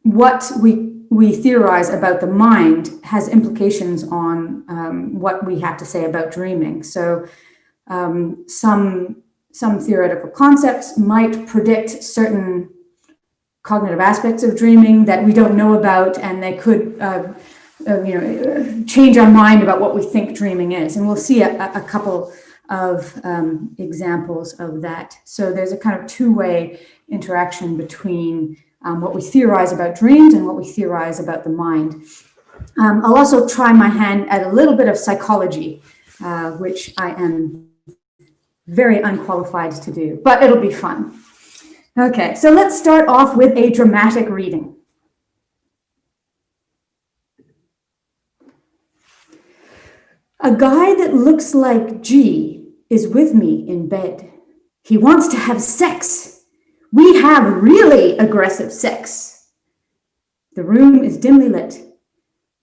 what we theorize about the mind has implications on what we have to say about dreaming. So some theoretical concepts might predict certain cognitive aspects of dreaming that we don't know about, and they could change our mind about what we think dreaming is. And we'll see a couple of examples of that. So there's a kind of two-way interaction between what we theorize about dreams and what we theorize about the mind. I'll also try my hand at a little bit of psychology, which I am very unqualified to do, but it'll be fun. Okay, so let's start off with a dramatic reading. A guy that looks like G is with me in bed. He wants to have sex. We have really aggressive sex. The room is dimly lit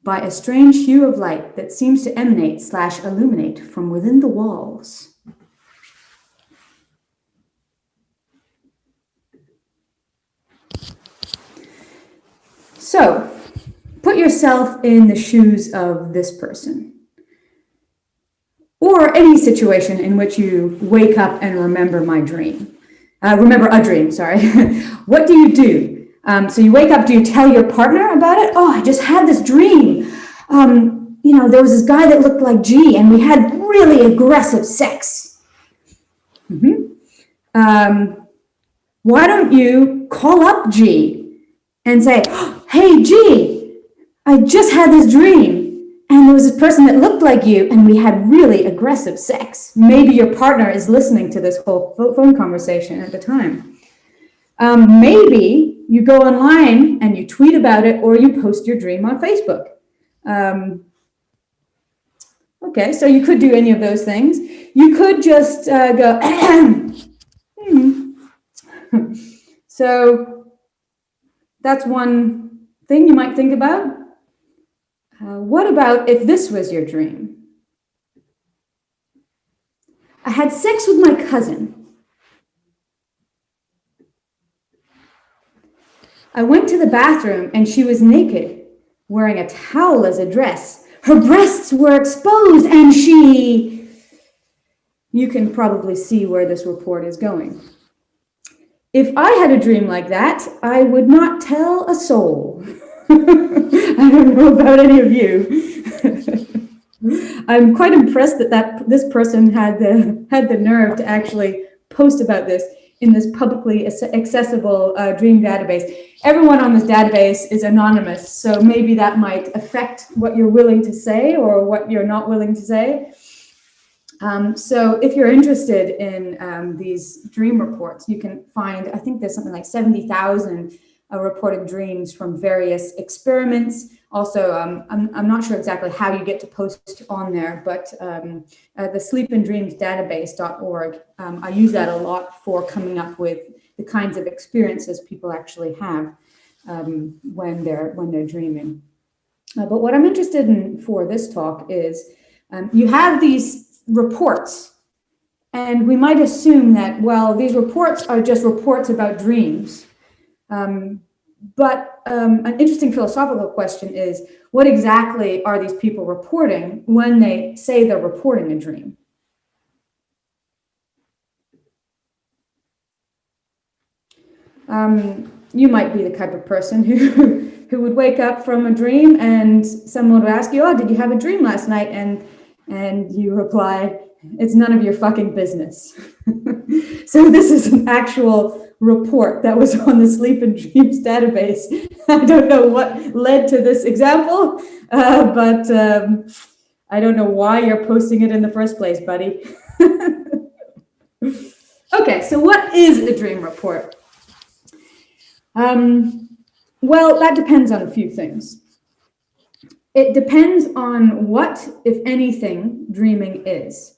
by a strange hue of light that seems to emanate/illuminate from within the walls. So, put yourself in the shoes of this person, or any situation in which you wake up and remember a dream, sorry. What do you do? So you wake up, do you tell your partner about it? Oh, I just had this dream. There was this guy that looked like G and we had really aggressive sex. Why don't you call up G and say, hey, G, I just had this dream. And there was this person that looked like you, and we had really aggressive sex. Maybe your partner is listening to this whole phone conversation at the time. Maybe you go online and you tweet about it, or you post your dream on Facebook. Okay, so you could do any of those things. You could just go, So that's one thing you might think about. What about if this was your dream? I had sex with my cousin. I went to the bathroom and she was naked, wearing a towel as a dress. Her breasts were exposed and she... You can probably see where this report is going. If I had a dream like that, I would not tell a soul. I don't know about any of you. I'm quite impressed that this person had the nerve to actually post about this in this publicly accessible dream database. Everyone on this database is anonymous, so maybe that might affect what you're willing to say or what you're not willing to say. So if you're interested in these dream reports, you can find, I think there's something like 70,000 reported dreams from various experiments also, I'm not sure exactly how you get to post on there, but the sleepinddreamsdatabase.org, I use that a lot for coming up with the kinds of experiences people actually have when they're dreaming. But what I'm interested in for this talk is you have these reports, and we might assume that, well, these reports are just reports about dreams. But an interesting philosophical question is, what exactly are these people reporting when they say they're reporting a dream? You might be the type of person who would wake up from a dream and someone would ask you, oh, did you have a dream last night? And you reply, it's none of your fucking business. So this is an actual report that was on the Sleep and Dreams database. I don't know what led to this example, but I don't know why you're posting it in the first place, buddy. Okay, so what is a dream report? Well, that depends on a few things. It depends on what, if anything, dreaming is.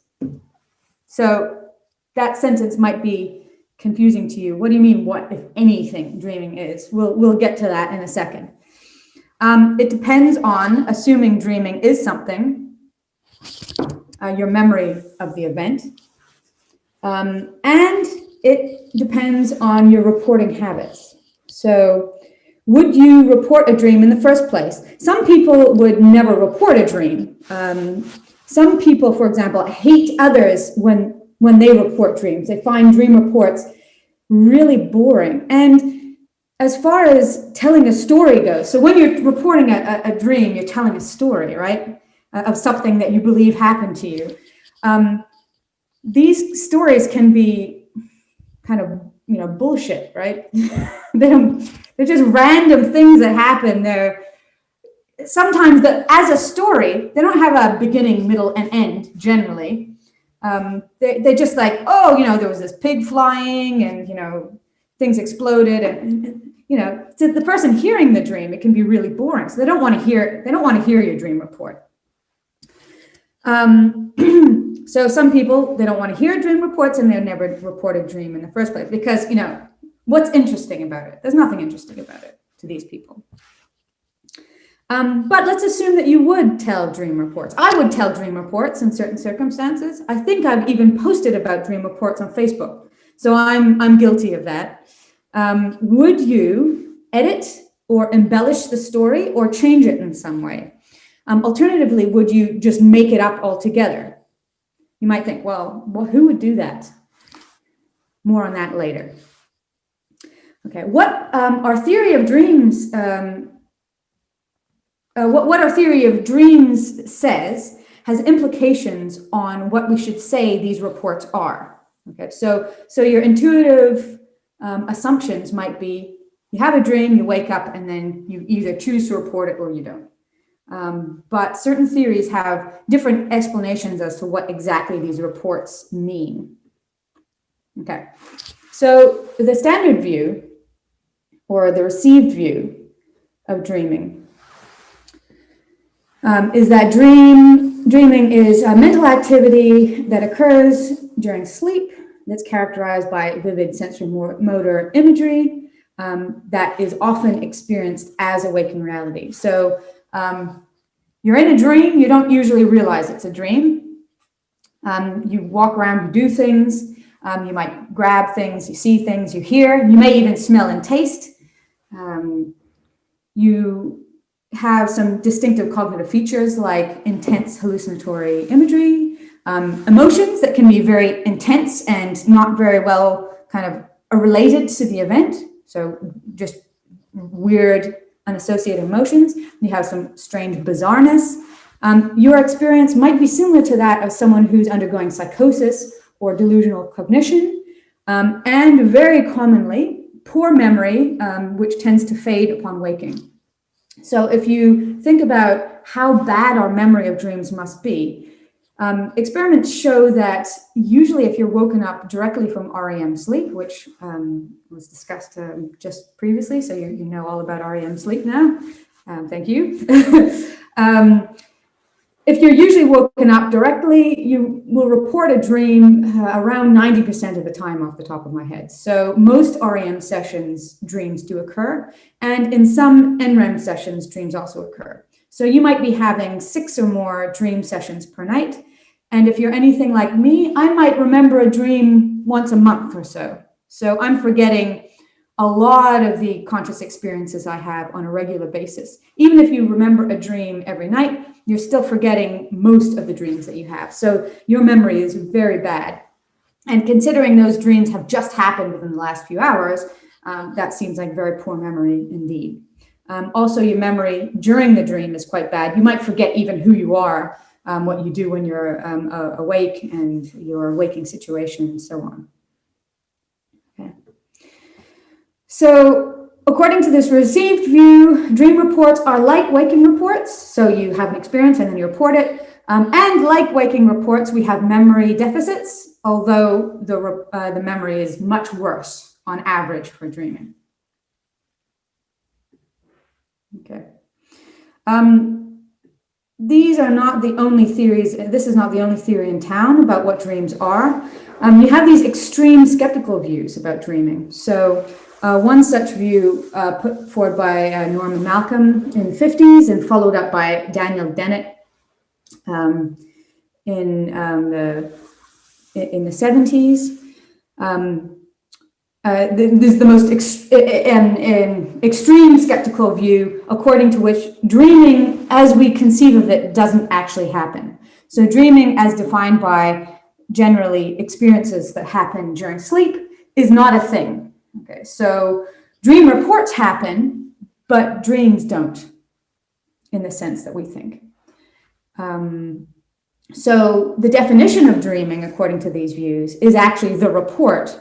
So that sentence might be confusing to you. What do you mean, what, if anything, dreaming is? We'll get to that in a second. It depends on, assuming dreaming is something, your memory of the event. And it depends on your reporting habits. So would you report a dream in the first place? Some people would never report a dream. Some people, for example, hate others when they report dreams. They find dream reports really boring. And as far as telling a story goes, so when you're reporting a dream, you're telling a story, right, of something that you believe happened to you. These stories can be kind of, bullshit, right? They're just random things that happen. They're sometimes as a story, they don't have a beginning, middle, and end generally. They're just like, oh, there was this pig flying and, things exploded. And to the person hearing the dream, it can be really boring. So they don't want to hear your dream report. So some people, they don't want to hear dream reports and they never report a dream in the first place because, what's interesting about it? There's nothing interesting about it to these people. But let's assume that you would tell dream reports. I would tell dream reports in certain circumstances. I think I've even posted about dream reports on Facebook. So I'm guilty of that. Would you edit or embellish the story or change it in some way? Alternatively, would you just make it up altogether? You might think, well, who would do that? More on that later. Okay, what our theory of dreams, what our theory of dreams says has implications on what we should say these reports are. Okay, so your intuitive assumptions might be, you have a dream, you wake up, and then you either choose to report it or you don't. But certain theories have different explanations as to what exactly these reports mean. Okay, so the standard view, or the received view of dreaming, is that dreaming is a mental activity that occurs during sleep that's characterized by vivid sensory motor imagery that is often experienced as a waking reality. So you're in a dream, you don't usually realize it's a dream. You walk around, you do things, you might grab things, you see things, you hear, you may even smell and taste. You have some distinctive cognitive features like intense hallucinatory imagery, emotions that can be very intense and not very well kind of related to the event. So just weird, unassociated emotions. You have some strange bizarreness. Your experience might be similar to that of someone who's undergoing psychosis or delusional cognition, and very commonly, poor memory, which tends to fade upon waking. So if you think about how bad our memory of dreams must be, experiments show that usually if you're woken up directly from REM sleep, which was discussed just previously, so you know all about REM sleep now, Thank you. If you're usually woken up directly, you will report a dream around 90% of the time off the top of my head. So most REM sessions, dreams do occur. And in some NREM sessions, dreams also occur. So you might be having 6 or more dream sessions per night. And if you're anything like me, I might remember a dream once a month or so. So I'm forgetting a lot of the conscious experiences I have on a regular basis. Even if you remember a dream every night, you're still forgetting most of the dreams that you have. So your memory is very bad. And considering those dreams have just happened within the last few hours, that seems like very poor memory indeed. Also, your memory during the dream is quite bad. You might forget even who you are, what you do when you're awake and your waking situation and so on. Okay. So according to this received view, dream reports are like waking reports. So you have an experience and then you report it. And like waking reports, we have memory deficits, although the memory is much worse on average for dreaming. Okay. These are not the only theories. This is not the only theory in town about what dreams are. You have these extreme skeptical views about dreaming. So one such view put forward by Norman Malcolm in the 50s and followed up by Daniel Dennett in the 70s. This is the most extreme skeptical view, according to which dreaming, as we conceive of it, doesn't actually happen. So dreaming, as defined by generally experiences that happen during sleep, is not a thing. Okay, so dream reports happen, but dreams don't, in the sense that we think. So the definition of dreaming, according to these views, is actually the report,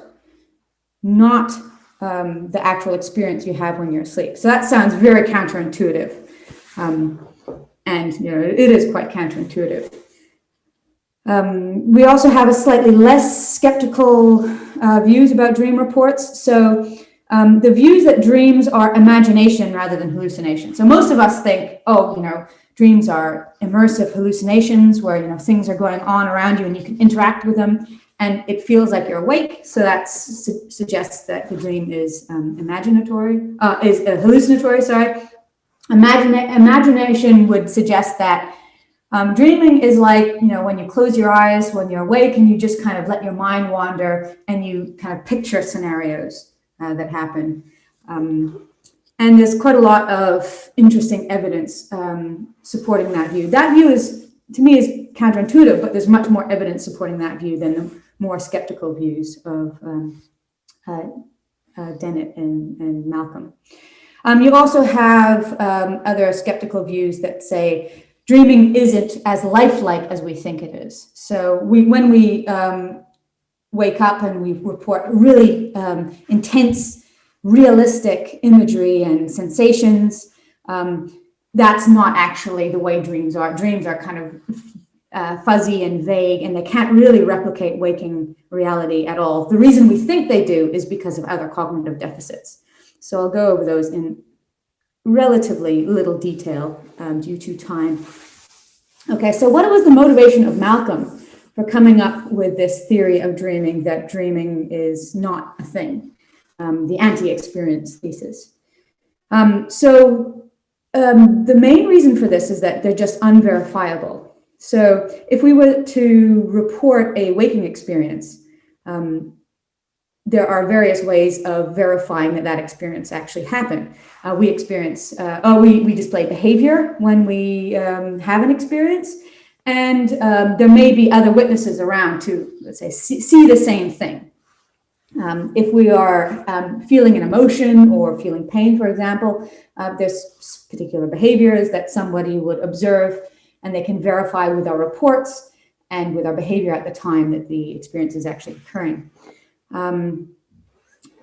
not the actual experience you have when you're asleep. So that sounds very counterintuitive. And it is quite counterintuitive. We also have a slightly less skeptical views about dream reports. So the views that dreams are imagination rather than hallucination. So most of us think, dreams are immersive hallucinations where, things are going on around you and you can interact with them and it feels like you're awake. So that suggests that the dream is hallucinatory, sorry. Imagination would suggest that dreaming is like, when you close your eyes, when you're awake and you just kind of let your mind wander and you kind of picture scenarios that happen. And there's quite a lot of interesting evidence supporting that view. That view to me, is counterintuitive, but there's much more evidence supporting that view than the more skeptical views of Dennett and Malcolm. You also have other skeptical views that say dreaming isn't as lifelike as we think it is. So when we wake up and we report really intense, realistic imagery and sensations, that's not actually the way dreams are. Dreams are kind of fuzzy and vague, and they can't really replicate waking reality at all. The reason we think they do is because of other cognitive deficits. So I'll go over those in relatively little detail due to time. Okay, so what was the motivation of Malcolm for coming up with this theory of dreaming, that dreaming is not a thing, the anti-experience thesis? The main reason for this is that they're just unverifiable. So if we were to report a waking experience, there are various ways of verifying that experience actually happened. We display behavior when we have an experience, and there may be other witnesses around to, let's say, see the same thing. If we are feeling an emotion or feeling pain, for example, there's particular behaviors that somebody would observe, and they can verify with our reports and with our behavior at the time that the experience is actually occurring.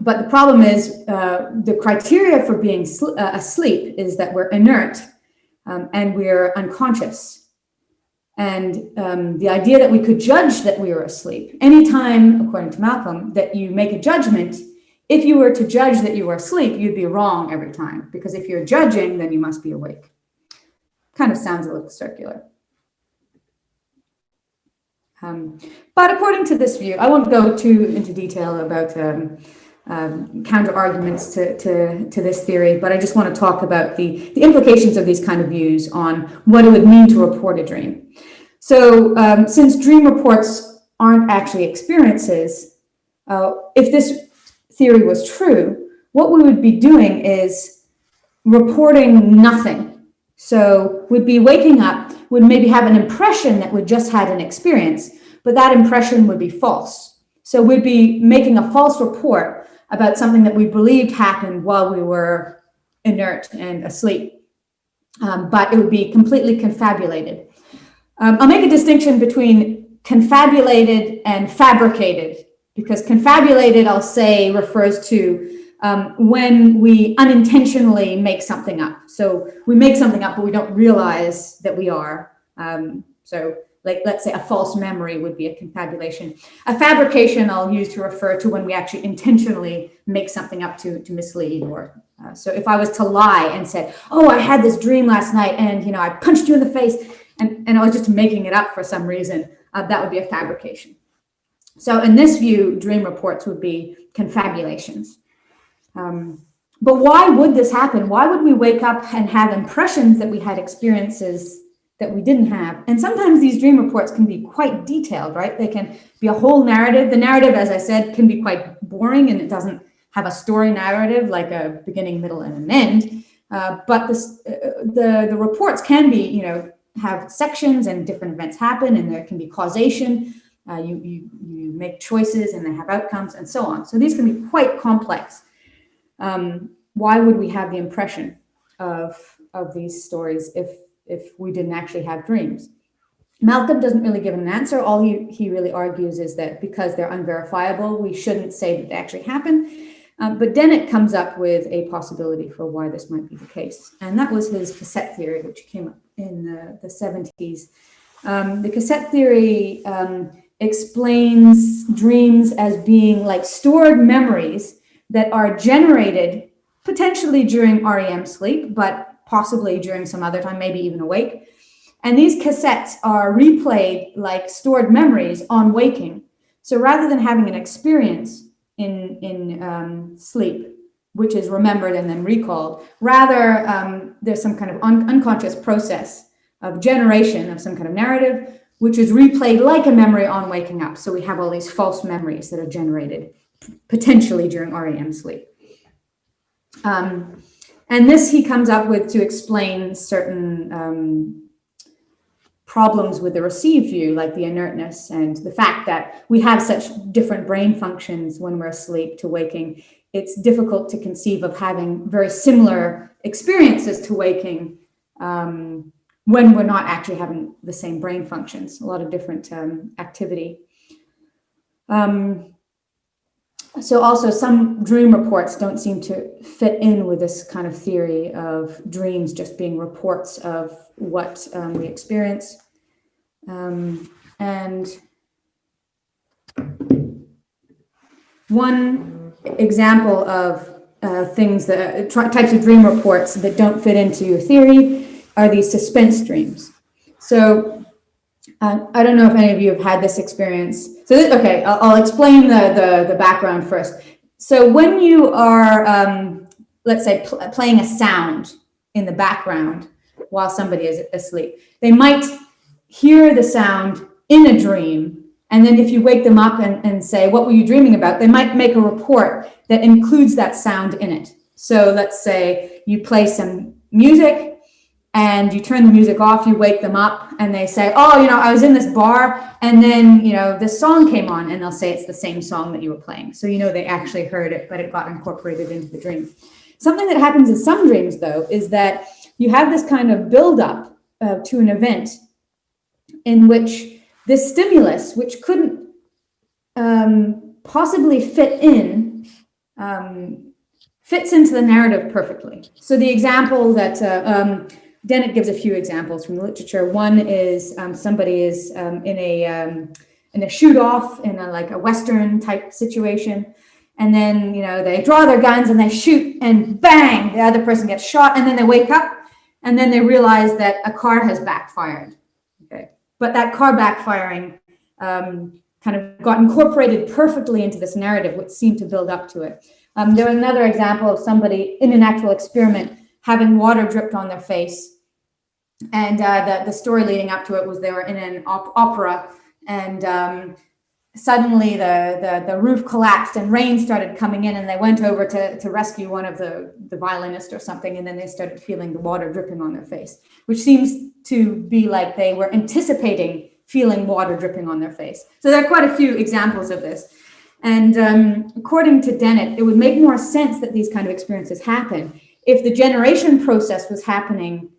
But the problem is the criteria for being asleep is that we're inert and we're unconscious. And the idea that we could judge that we were asleep, anytime, according to Malcolm, that you make a judgment, if you were to judge that you were asleep, you'd be wrong every time, because if you're judging, then you must be awake. Kind of sounds a little circular. But according to this view, I won't go too into detail about counter arguments to this theory, but I just want to talk about the implications of these kind of views on what it would mean to report a dream. So since dream reports aren't actually experiences, if this theory was true, what we would be doing is reporting nothing. So we'd be waking up, would maybe have an impression that we just had an experience, but that impression would be false. So we'd be making a false report about something that we believed happened while we were inert and asleep. But it would be completely confabulated. I'll make a distinction between confabulated and fabricated, because confabulated, I'll say, refers to when we unintentionally make something up. So we make something up, but we don't realize that we are. So like, let's say a false memory would be a confabulation. A fabrication I'll use to refer to when we actually intentionally make something up to mislead. Or so if I was to lie and said, oh, I had this dream last night and I punched you in the face, and I was just making it up for some reason, that would be a fabrication. So in this view, dream reports would be confabulations. But why would this happen? Why would we wake up and have impressions that we had experiences that we didn't have? And sometimes these dream reports can be quite detailed, right? They can be a whole narrative. The narrative, as I said, can be quite boring, and it doesn't have a story narrative like a beginning, middle, and an end. But the reports can be, have sections and different events happen, and there can be causation. You make choices and they have outcomes and so on. So these can be quite complex. Why would we have the impression of these stories if we didn't actually have dreams? Malcolm doesn't really give an answer. All he really argues is that because they're unverifiable, we shouldn't say that they actually happen. But Dennett comes up with a possibility for why this might be the case. And that was his cassette theory, which came up in the 70s. The cassette theory explains dreams as being like stored memories that are generated potentially during REM sleep, but possibly during some other time, maybe even awake. And these cassettes are replayed like stored memories on waking. So rather than having an experience in sleep, which is remembered and then recalled, rather there's some kind of unconscious process of generation of some kind of narrative, which is replayed like a memory on waking up. So we have all these false memories that are generated potentially during REM sleep. And this he comes up with to explain certain problems with the received view, like the inertness and the fact that we have such different brain functions when we're asleep to waking. It's difficult to conceive of having very similar experiences to waking when we're not actually having the same brain functions, a lot of different activity. So also some dream reports don't seem to fit in with this kind of theory of dreams just being reports of what we experience. And one example of things that types of dream reports that don't fit into your theory are these suspense dreams. So I don't know if any of you have had this experience. So okay, I'll explain the background first. So when you are, let's say, playing a sound in the background while somebody is asleep, they might hear the sound in a dream, and then if you wake them up and say, what were you dreaming about? They might make a report that includes that sound in it. So let's say you play some music, and you turn the music off, you wake them up, and they say, oh, I was in this bar, and then, this song came on, and they'll say it's the same song that you were playing. So, they actually heard it, but it got incorporated into the dream. Something that happens in some dreams, though, is that you have this kind of buildup to an event in which this stimulus, which couldn't possibly fit in, fits into the narrative perfectly. So the example that Dennett gives a few examples from the literature. One is somebody is in a shoot-off in a Western type situation, and then, you know, they draw their guns and they shoot, and bang, the other person gets shot, and then they wake up, and then they realize that a car has backfired. Okay, but that car backfiring kind of got incorporated perfectly into this narrative, which seemed to build up to it. There was another example of somebody in an actual experiment having water dripped on their face. And the story leading up to it was they were in an opera, and suddenly the roof collapsed and rain started coming in, and they went over to rescue one of the violinists or something, and then they started feeling the water dripping on their face, which seems to be like they were anticipating feeling water dripping on their face. So there are quite a few examples of this. And according to Dennett, it would make more sense that these kind of experiences happen if the generation process was happening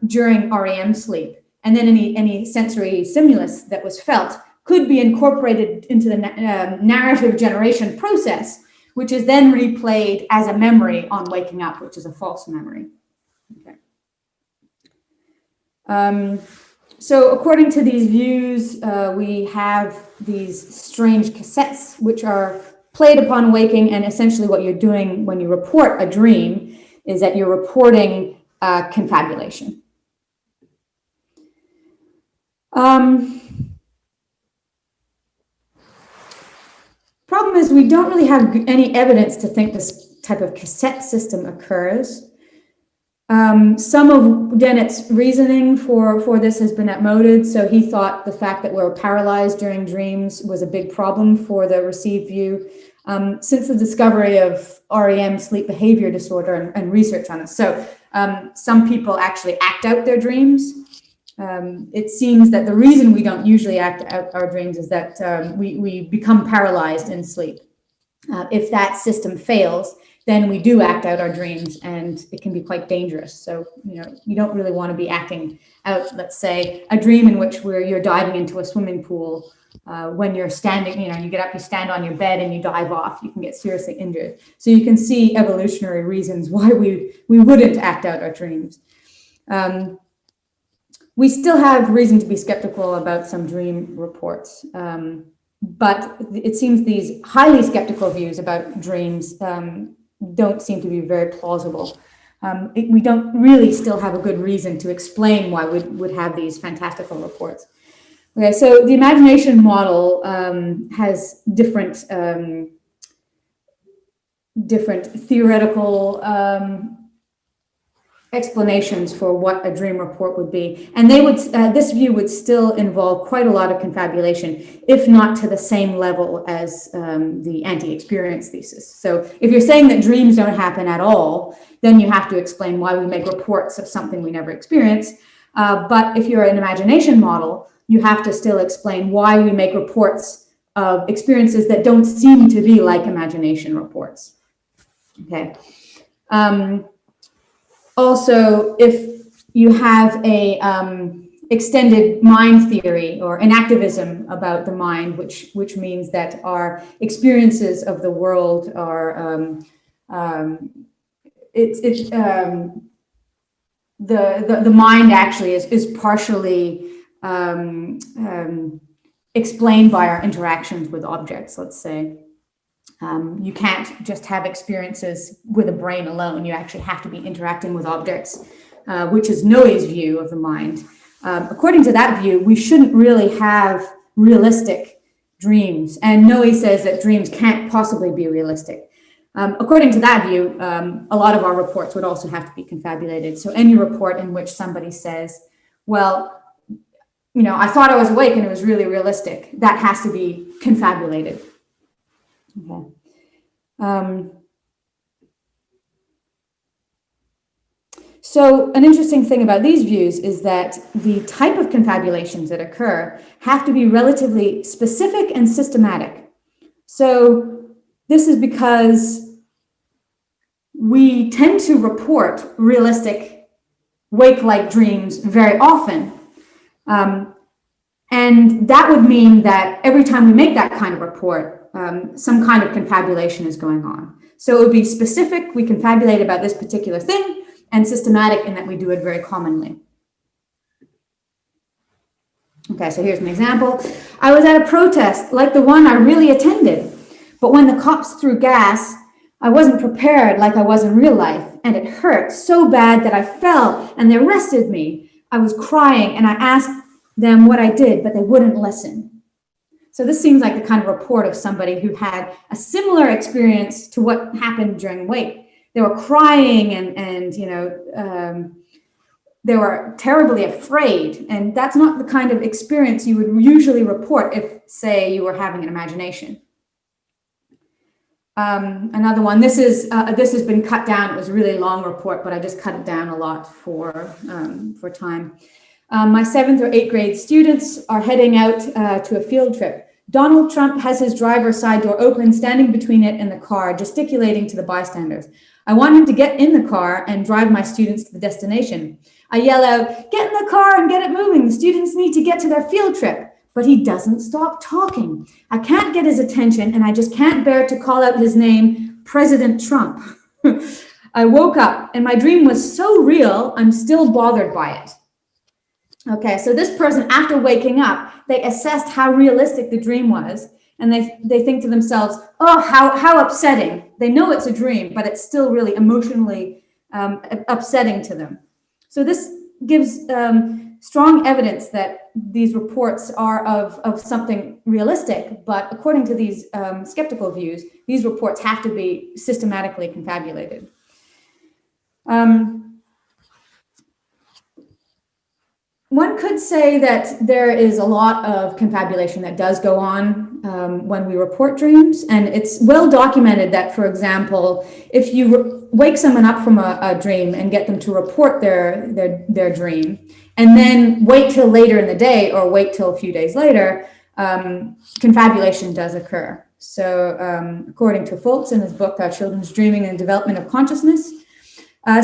during REM sleep, and then any sensory stimulus that was felt could be incorporated into the narrative generation process, which is then replayed as a memory on waking up, which is a false memory. Okay. So according to these views, we have these strange cassettes which are played upon waking, and essentially what you're doing when you report a dream is that you're reporting confabulation. Problem is, we don't really have any evidence to think this type of cassette system occurs. Some of Dennett's reasoning for this has been outmoded. So he thought the fact that we're paralyzed during dreams was a big problem for the received view. Since the discovery of REM, sleep behavior disorder, and research on this. So some people actually act out their dreams. It seems that the reason we don't usually act out our dreams is that we become paralyzed in sleep. If that system fails, then we do act out our dreams, and it can be quite dangerous. So, you know, you don't really want to be acting out, let's say, a dream in which you're diving into a swimming pool. When you're standing, you know, you get up, you stand on your bed and you dive off, you can get seriously injured. So you can see evolutionary reasons why we wouldn't act out our dreams. We still have reason to be skeptical about some dream reports, but it seems these highly skeptical views about dreams don't seem to be very plausible. We don't really still have a good reason to explain why we would have these fantastical reports. Okay, so the imagination model has different theoretical explanations for what a dream report would be, and they would this view would still involve quite a lot of confabulation, if not to the same level as the anti-experience thesis. So if you're saying that dreams don't happen at all, then you have to explain why we make reports of something we never experience. But if you're an imagination model, you have to still explain why we make reports of experiences that don't seem to be like imagination reports. Okay. Also, if you have a extended mind theory or an activism about the mind, which means that our experiences of the world are the mind actually is partially explained by our interactions with objects, let's say. You can't just have experiences with a brain alone. You actually have to be interacting with objects, which is Noe's view of the mind. According to that view, we shouldn't really have realistic dreams. And Noe says that dreams can't possibly be realistic. According to that view, a lot of our reports would also have to be confabulated. So any report in which somebody says, well, you know, I thought I was awake and it was really realistic, that has to be confabulated. Okay. So an interesting thing about these views is that the type of confabulations that occur have to be relatively specific and systematic. So this is because we tend to report realistic wake-like dreams very often. And that would mean that every time we make that kind of report, some kind of confabulation is going on. So it would be specific, we confabulate about this particular thing, and systematic in that we do it very commonly. Okay, so here's an example. I was at a protest like the one I really attended, But when the cops threw gas, I wasn't prepared like I was in real life, and it hurt so bad that I fell and they arrested me. I was crying and I asked them what I did, but they wouldn't listen. So this seems like the kind of report of somebody who had a similar experience to what happened during wait. They were crying and they were terribly afraid. And that's not the kind of experience you would usually report if, say, you were having an imagination. Another one, this has been cut down. It was a really long report, but I just cut it down a lot for time. My 7th or 8th grade students are heading out to a field trip. Donald Trump has his driver's side door open, standing between it and the car, gesticulating to the bystanders. I want him to get in the car and drive my students to the destination. I yell out, "Get in the car and get it moving. The students need to get to their field trip." But he doesn't stop talking. I can't get his attention, and I just can't bear to call out his name, President Trump. I woke up, and my dream was so real, I'm still bothered by it. Okay, so this person, after waking up, they assessed how realistic the dream was, and they think to themselves, oh, how upsetting. They know it's a dream, but it's still really emotionally upsetting to them. So this gives strong evidence that these reports are of something realistic, but according to these skeptical views, these reports have to be systematically confabulated. One could say that there is a lot of confabulation that does go on when we report dreams, and it's well documented that, for example, if you wake someone up from a dream and get them to report their dream, and then wait till later in the day or wait till a few days later, confabulation does occur. So according to Foltz in his book, Children's Dreaming and Development of Consciousness,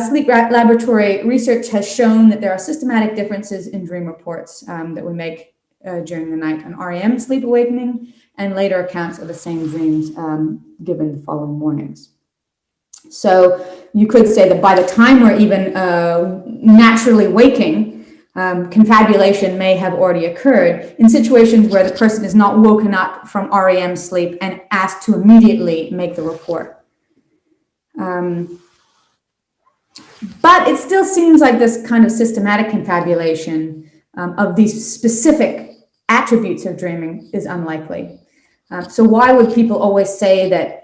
sleep laboratory research has shown that there are systematic differences in dream reports that we make during the night on REM sleep awakening and later accounts of the same dreams given the following mornings. So you could say that by the time we're even naturally waking, confabulation may have already occurred in situations where the person is not woken up from REM sleep and asked to immediately make the report. But it still seems like this kind of systematic confabulation of these specific attributes of dreaming is unlikely. So why would people always say that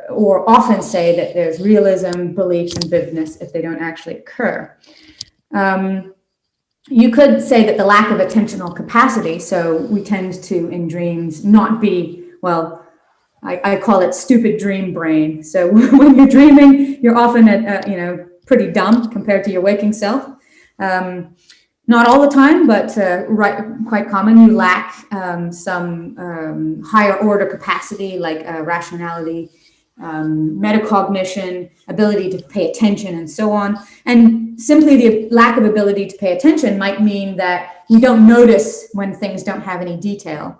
or often say that there's realism, belief, and vividness if they don't actually occur? You could say that the lack of attentional capacity, so we tend to, in dreams, not be, well, I call it stupid dream brain. So when you're dreaming, you're often pretty dumb compared to your waking self. Not all the time, but quite common. You lack some higher order capacity like rationality, metacognition, ability to pay attention, and so on. And simply the lack of ability to pay attention might mean that you don't notice when things don't have any detail.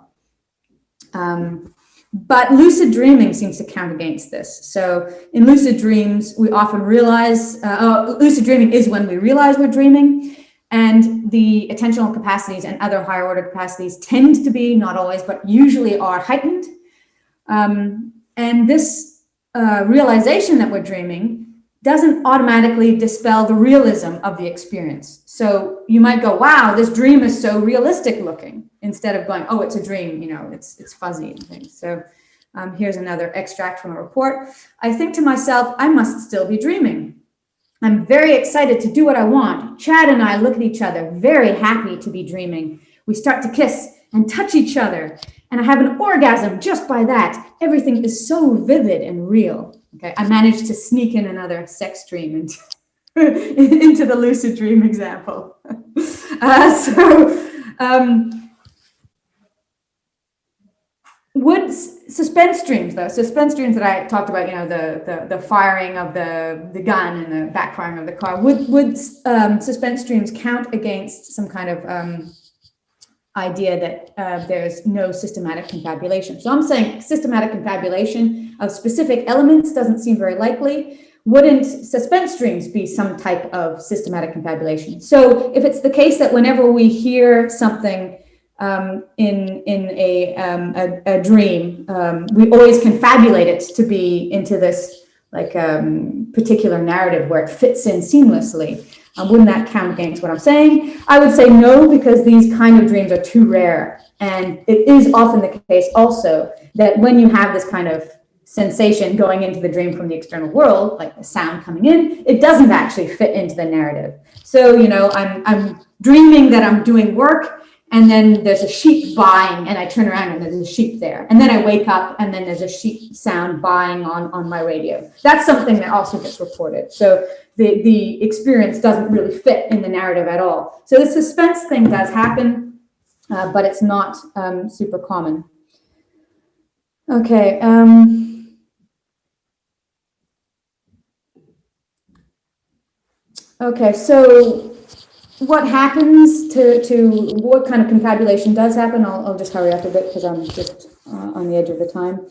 But lucid dreaming seems to count against this. So in lucid dreams, we often realize, lucid dreaming is when we realize we're dreaming, and the attentional capacities and other higher order capacities tend to be, not always, but usually are heightened. And this realization that we're dreaming doesn't automatically dispel the realism of the experience. So you might go, wow, this dream is so realistic looking, instead of going, oh, it's a dream, it's fuzzy and things. So here's another extract from a report. I think to myself, I must still be dreaming. I'm very excited to do what I want. Chad and I look at each other, very happy to be dreaming. We start to kiss and touch each other, and I have an orgasm just by that. Everything is so vivid and real. Okay, I managed to sneak in another sex dream into the lucid dream example. Would suspense dreams, though, suspense dreams that I talked about, the firing of the gun and the backfiring of the car, would suspense dreams count against some kind of idea that there's no systematic confabulation? So I'm saying systematic confabulation of specific elements doesn't seem very likely. Wouldn't suspense dreams be some type of systematic confabulation? So if it's the case that whenever we hear something in a dream, we always confabulate it to be into this like particular narrative where it fits in seamlessly. Wouldn't that count against what I'm saying? I would say no, because these kind of dreams are too rare. And it is often the case also that when you have this kind of sensation going into the dream from the external world, like the sound coming in, it doesn't actually fit into the narrative. So, you know, I'm dreaming that I'm doing work, and then there's a sheep baaing, and I turn around and there's a sheep there. And then I wake up and then there's a sheep sound baaing on my radio. That's something that also gets reported. So the experience doesn't really fit in the narrative at all. So the suspense thing does happen, but it's not super common. Okay. Okay, so what happens to what kind of confabulation does happen? I'll just hurry up a bit because I'm just on the edge of the time.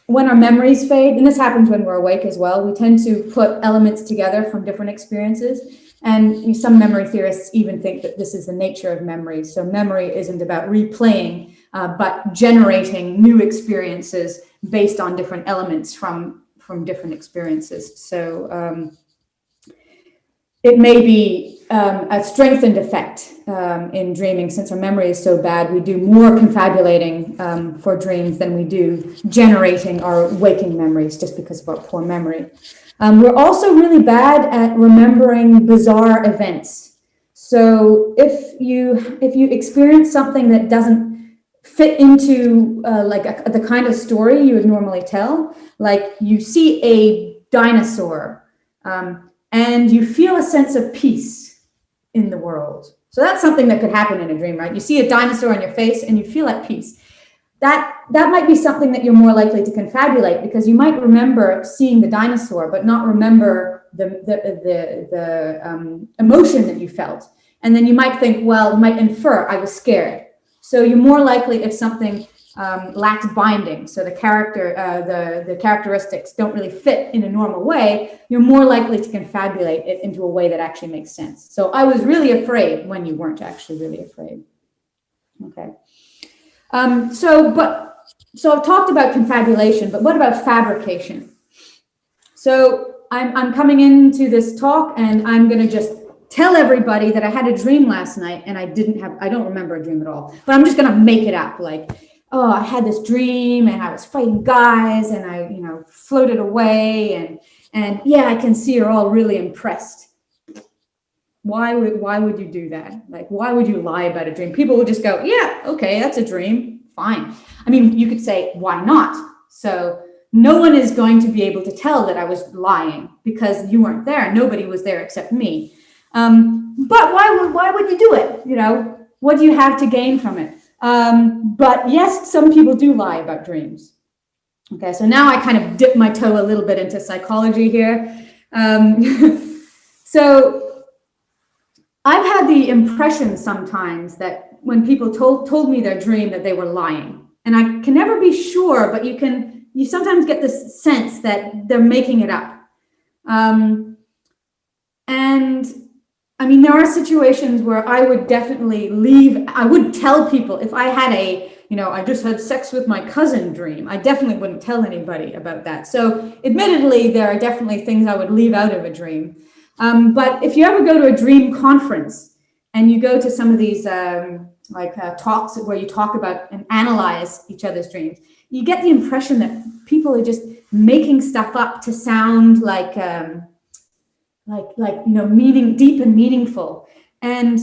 When our memories fade, and this happens when we're awake as well, we tend to put elements together from different experiences. And some memory theorists even think that this is the nature of memory. So memory isn't about replaying, but generating new experiences based on different elements from different experiences. So it may be a strengthened effect in dreaming. Since our memory is so bad, we do more confabulating for dreams than we do generating our waking memories, just because of our poor memory. We're also really bad at remembering bizarre events. So if you experience something that doesn't fit into the kind of story you would normally tell, like you see a dinosaur, and you feel a sense of peace in the world. So that's something that could happen in a dream, right? You see a dinosaur on your face and you feel at peace. That might be something that you're more likely to confabulate, because you might remember seeing the dinosaur, but not remember the emotion that you felt. And then you might think, well, you might infer, I was scared. So you're more likely, if something lacks binding, so the characteristics don't really fit in a normal way, you're more likely to confabulate it into a way that actually makes sense. So I was really afraid when you weren't actually really afraid. Okay. So I've talked about confabulation, but what about fabrication? So I'm coming into this talk and I'm going to just tell everybody that I had a dream last night, and I don't remember a dream at all, but I'm just going to make it up, like, oh, I had this dream and I was fighting guys and I, floated away and yeah, I can see you're all really impressed. Why would you do that? Like, why would you lie about a dream? People would just go, yeah, okay, that's a dream, fine. I mean, you could say, why not? So no one is going to be able to tell that I was lying because you weren't there. Nobody was there except me. But why would you do it? What do you have to gain from it? But yes, some people do lie about dreams. Okay, so now I kind of dip my toe a little bit into psychology here. So I've had the impression sometimes that when people told me their dream that they were lying, and I can never be sure, but you sometimes get this sense that they're making it up. And I mean, there are situations where I would definitely I would tell people if I had I just had sex with my cousin dream, I definitely wouldn't tell anybody about that. So admittedly, there are definitely things I would leave out of a dream. But if you ever go to a dream conference and you go to some of these talks where you talk about and analyze each other's dreams, you get the impression that people are just making stuff up to sound like deep and meaningful. And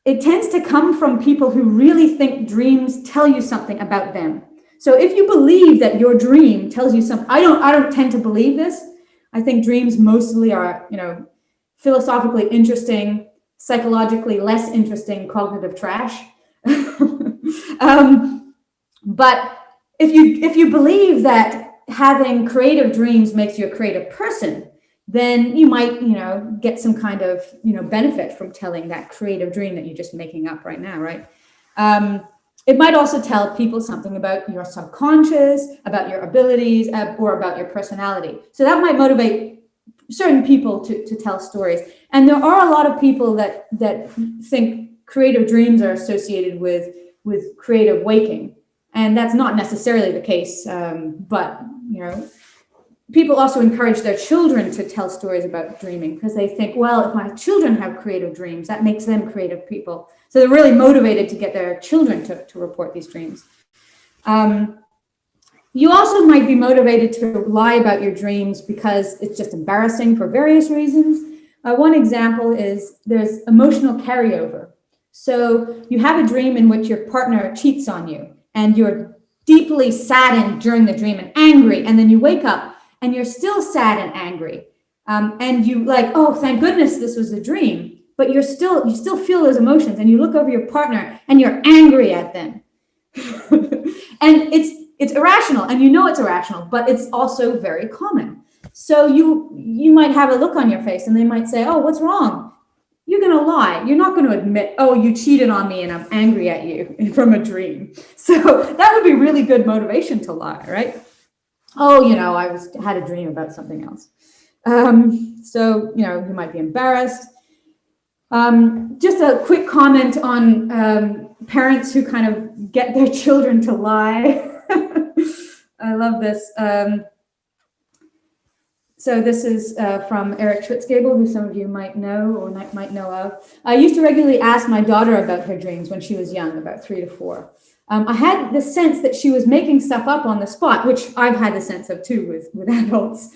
it tends to come from people who really think dreams tell you something about them. So if you believe that your dream tells you something, I don't tend to believe this. I think dreams mostly are, philosophically interesting, psychologically less interesting, cognitive trash. But if you believe that having creative dreams makes you a creative person, then you might, get some kind of, benefit from telling that creative dream that you're just making up right now, right? It might also tell people something about your subconscious, about your abilities, or about your personality. So that might motivate certain people to tell stories. And there are a lot of people that think creative dreams are associated with creative waking. And that's not necessarily the case, but, you know, people also encourage their children to tell stories about dreaming because they think, well, if my children have creative dreams, that makes them creative people. So they're really motivated to get their children to report these dreams. You also might be motivated to lie about your dreams because it's just embarrassing for various reasons. One example is there's emotional carryover. So you have a dream in which your partner cheats on you and you're deeply saddened during the dream and angry, and then you wake up and you're still sad and angry. And you like, oh, thank goodness this was a dream, but you still feel those emotions, and you look over your partner and you're angry at them. And it's irrational, and you know it's irrational, but it's also very common. So you might have a look on your face and they might say, oh, what's wrong? You're going to lie. You're not going to admit, oh, you cheated on me and I'm angry at you from a dream. So that would be really good motivation to lie, right? Oh, you know, I had a dream about something else. So, you know, you might be embarrassed. Just a quick comment on parents who kind of get their children to lie. I love this. So this is from Eric Schwitzgebel, who some of you might know or might know of. I used to regularly ask my daughter about her dreams when she was young, about 3 to 4. I had the sense that she was making stuff up on the spot, which I've had the sense of too with adults.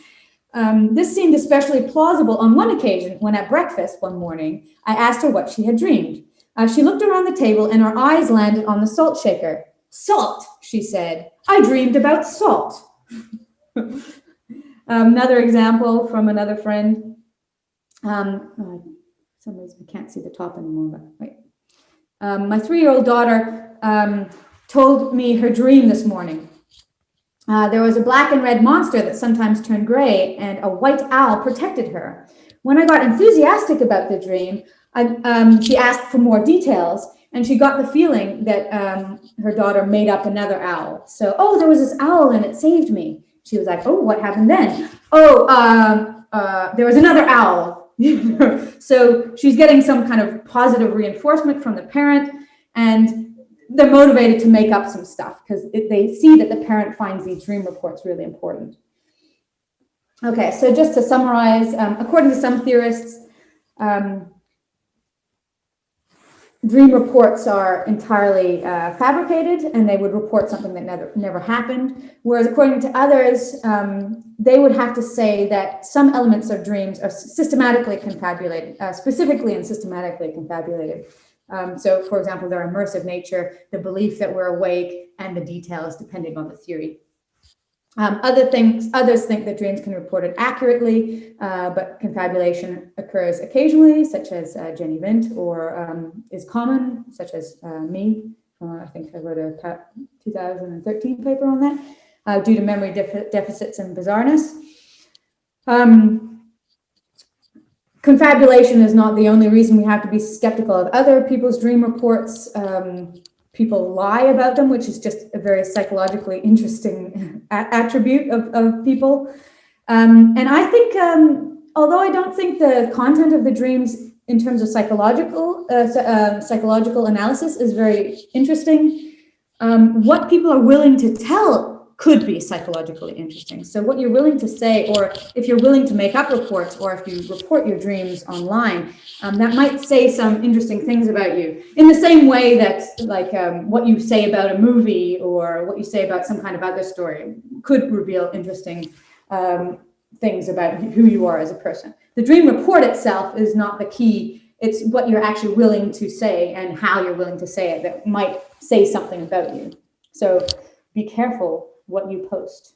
This seemed especially plausible on one occasion when at breakfast one morning, I asked her what she had dreamed. She looked around the table and her eyes landed on the salt shaker. Salt, she said. I dreamed about salt. Another example from another friend. For some reason I can't see the top anymore, but wait. My 3-year-old daughter told me her dream this morning. There was a black and red monster that sometimes turned gray, and a white owl protected her. When I got enthusiastic about the dream, she asked for more details, and she got the feeling that her daughter made up another owl. So, oh, there was this owl and it saved me. She was like, oh, what happened then? Oh, there was another owl. So she's getting some kind of positive reinforcement from the parent, and they're motivated to make up some stuff because they see that the parent finds these dream reports really important. Okay, so just to summarize, according to some theorists, dream reports are entirely fabricated, and they would report something that never happened. Whereas according to others, they would have to say that some elements of dreams are systematically confabulated, specifically and systematically confabulated. So, for example, their immersive nature, the belief that we're awake, and the details depending on the theory. Others think that dreams can be reported accurately, but confabulation occurs occasionally, such as Jenny Vint, or is common, such as me. I think I wrote a 2013 paper on that, due to memory deficits and bizarreness. Confabulation is not the only reason we have to be skeptical of other people's dream reports. People lie about them, which is just a very psychologically interesting attribute of people. And I think, although I don't think the content of the dreams in terms of psychological analysis is very interesting, what people are willing to tell could be psychologically interesting. So what you're willing to say, or if you're willing to make up reports, or if you report your dreams online, that might say some interesting things about you, in the same way that like what you say about a movie or what you say about some kind of other story could reveal interesting things about who you are as a person. The dream report itself is not the key. It's what you're actually willing to say and how you're willing to say it that might say something about you. So be careful what you post.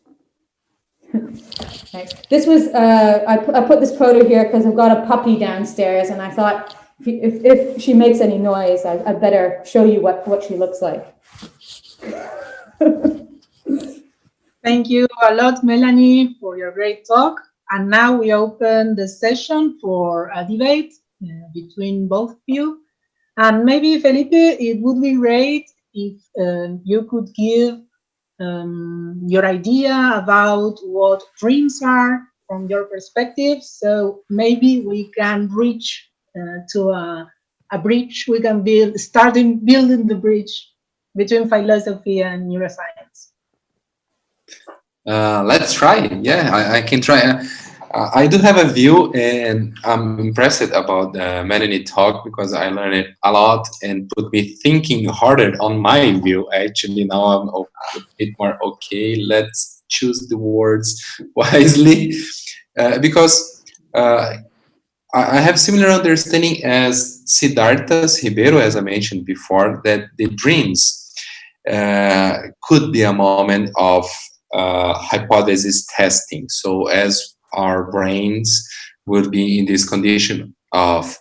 Right. This was, I put this photo here because I've got a puppy downstairs, and I thought if she makes any noise, I better show you what she looks like. Thank you a lot, Melanie, for your great talk. And now we open the session for a debate between both of you. And maybe, Felipe, it would be great if you could give your idea about what dreams are from your perspective. So maybe we can reach to a a bridge we can build, starting building the bridge between philosophy and neuroscience? Let's try. Yeah, I can try. I do have a view, and I'm impressed about Melanie talk because I learned it a lot and put me thinking harder on my view. Actually, now I'm a bit more okay. Let's choose the words wisely, because I have similar understanding as Siddhartha Ribeiro, as I mentioned before, that the dreams could be a moment of hypothesis testing. So as our brains would be in this condition of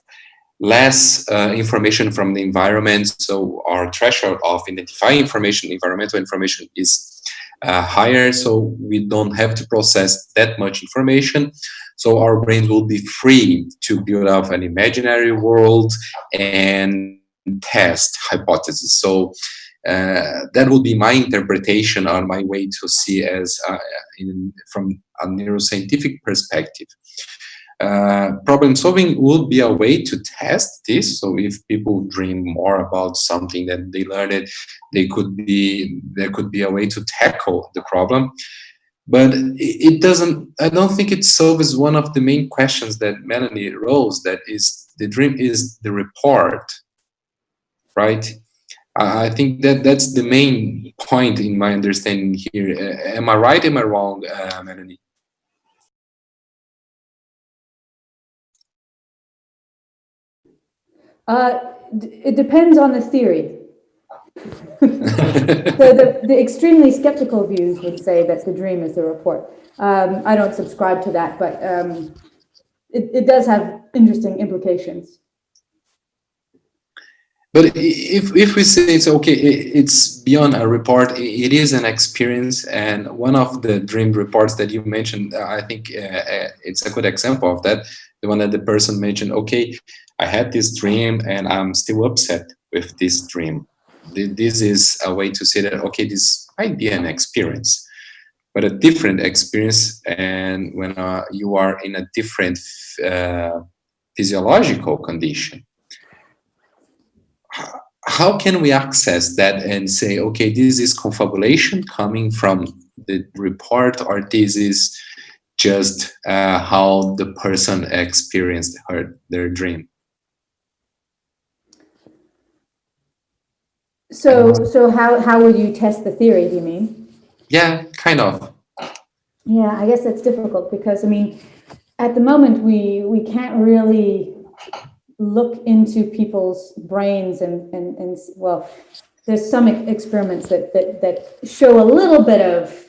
less information from the environment, so our threshold of identifying information, environmental information, is higher, so we don't have to process that much information. So our brains will be free to build up an imaginary world and test hypotheses. So that would be my interpretation or my way to see as from a neuroscientific perspective. Problem solving would be a way to test this. So if people dream more about something that they learned, there could be a way to tackle the problem. But it doesn't, I don't think it solves one of the main questions that Melanie rose, that is, the dream is the report, right? I think that's the main point in my understanding here. Am I right? Am I wrong, Melanie? It depends on the theory. So the extremely skeptical views would say that the dream is the report. I don't subscribe to that, but it does have interesting implications. But if we say it's okay, it's beyond a report, it is an experience. And one of the dream reports that you mentioned, I think it's a good example of that. The one that the person mentioned, okay, I had this dream and I'm still upset with this dream. This is a way to say that, okay, this might be an experience, but a different experience. And when you are in a different physiological condition, how can we access that and say, okay, this is confabulation coming from the report, or this is just how the person experienced their dream? So how would you test the theory, do you mean? Yeah, kind of. Yeah, I guess that's difficult because, I mean, at the moment we can't really look into people's brains and well, there's some experiments that show a little bit of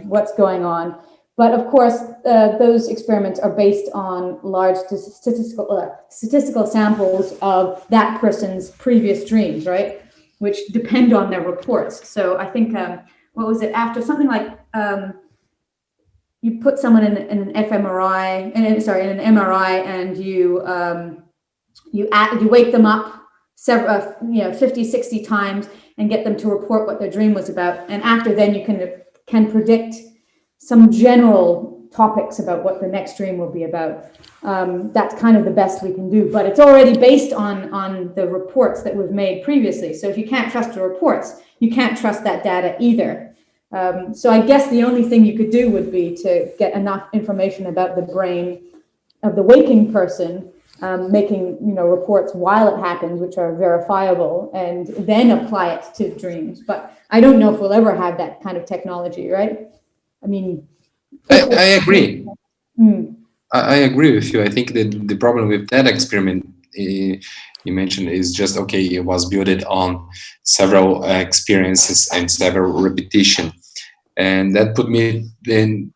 what's going on, but of course those experiments are based on large statistical samples of that person's previous dreams, right, which depend on their reports. So I think what was it, after something like you put someone in an fMRI, in an MRI, and you wake them up several 50, 60 times and get them to report what their dream was about, and after then you can predict some general topics about what the next dream will be about. That's kind of the best we can do, but it's already based on the reports that we've made previously. So if you can't trust the reports, you can't trust that data either. So I guess the only thing you could do would be to get enough information about the brain of the waking person, making reports while it happens, which are verifiable, and then apply it to dreams. But I don't know if we'll ever have that kind of technology, right? I mean, I agree. I agree with you. I think that the problem with that experiment you mentioned is just, okay, it was built on several experiences and several repetition, and that put me then.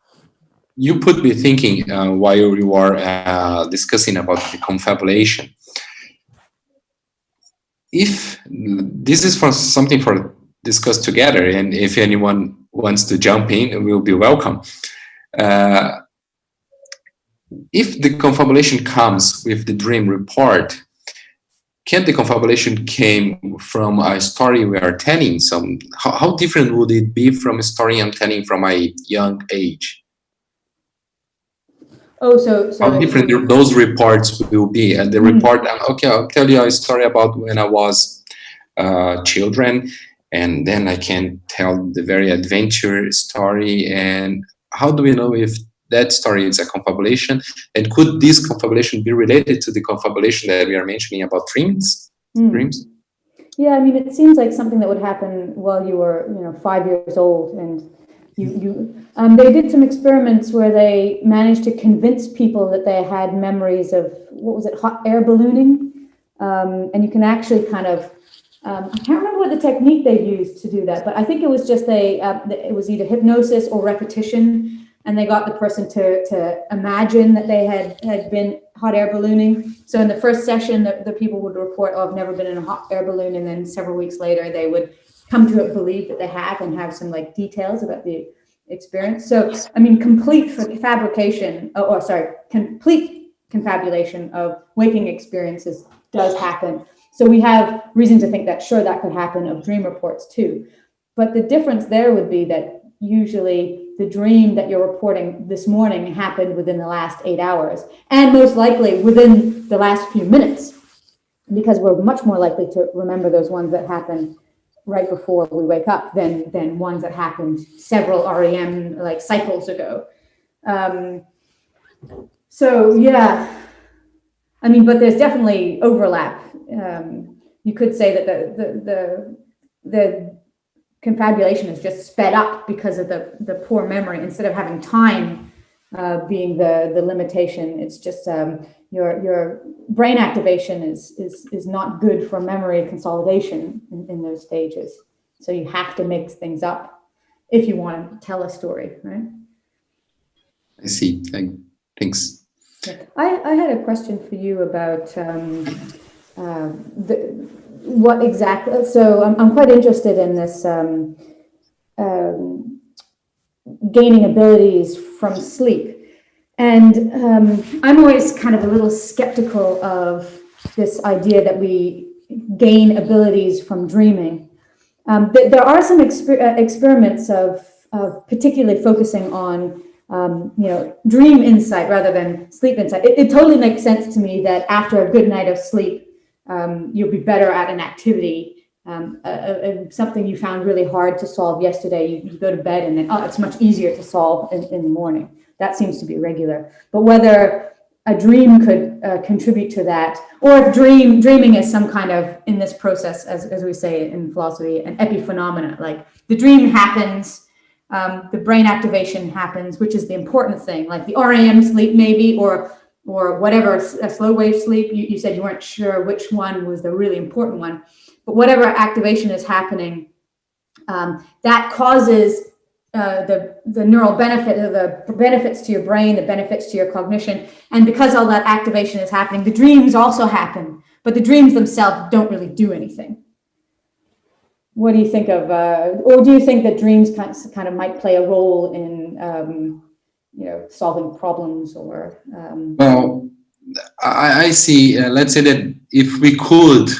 You put me thinking while you are discussing about the confabulation. If this is for something for discuss together, and if anyone wants to jump in, it will be welcome. If the confabulation comes with the dream report, can the confabulation came from a story we are telling? How different would it be from a story I'm telling from my young age? Oh, so How different those reports will be. And the report, okay, I'll tell you a story about when I was children, and then I can tell the very adventure story. And how do we know if that story is a confabulation? And could this confabulation be related to the confabulation that we are mentioning about dreams? Dreams? Yeah, I mean, it seems like something that would happen while you were, 5 years old, and they did some experiments where they managed to convince people that they had memories of, what was it, hot air ballooning, and you can actually kind of, I can't remember what the technique they used to do that, but I think it was just it was either hypnosis or repetition, and they got the person to imagine that they had been hot air ballooning. So in the first session, the people would report, oh, I've never been in a hot air balloon, and then several weeks later, they would come to believe that they have and have some like details about the experience. So, I mean, complete confabulation of waking experiences does happen. So we have reason to think that, sure, that could happen of dream reports too. But the difference there would be that usually the dream that you're reporting this morning happened within the last 8 hours, and most likely within the last few minutes, because we're much more likely to remember those ones that happen right before we wake up than ones that happened several REM like cycles ago. So yeah, I mean, but there's definitely overlap. You could say that the confabulation is just sped up because of the poor memory. Instead of having time being the limitation, it's just your brain activation is not good for memory consolidation in those stages. So you have to mix things up if you want to tell a story, right? I see. Thanks. I had a question for you about what exactly. So I'm quite interested in this gaining abilities from sleep. And I'm always kind of a little skeptical of this idea that we gain abilities from dreaming. There are some experiments of particularly focusing on dream insight rather than sleep insight. It totally makes sense to me that after a good night of sleep, you'll be better at an activity. Something you found really hard to solve yesterday, you go to bed and then, it's much easier to solve in the morning. That seems to be regular. But whether a dream could contribute to that, or if dreaming is some kind of, in this process, as we say in philosophy, an epiphenomena, like the dream happens, the brain activation happens, which is the important thing, like the REM sleep maybe, or whatever, a slow wave sleep. You said you weren't sure which one was the really important one, but whatever activation is happening, that causes the neural benefit, the benefits to your brain, the benefits to your cognition. And because all that activation is happening, the dreams also happen, but the dreams themselves don't really do anything. What do you think of, or do you think that dreams kind of might play a role in, solving problems or? Well, I see. Let's say that if we could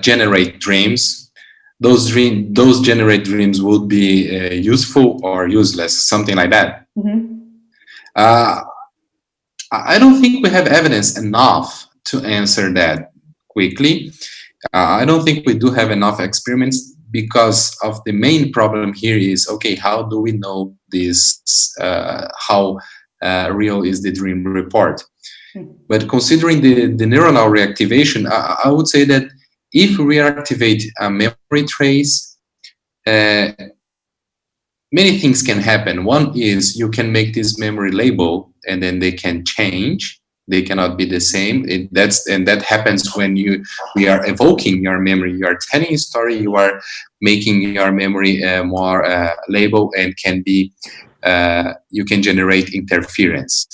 generate dreams, those generate dreams would be useful or useless, something like that. Mm-hmm. I don't think we have evidence enough to answer that quickly. I don't think we do have enough experiments, because of the main problem here is, okay, how do we know this, how real is the dream report? But considering the neuronal reactivation, I would say that if we reactivate a memory trace, many things can happen. One is you can make this memory label, and then they can change. They cannot be the same. That happens when we are evoking your memory. You are telling a story. You are making your memory more label, and can be. You can generate interference,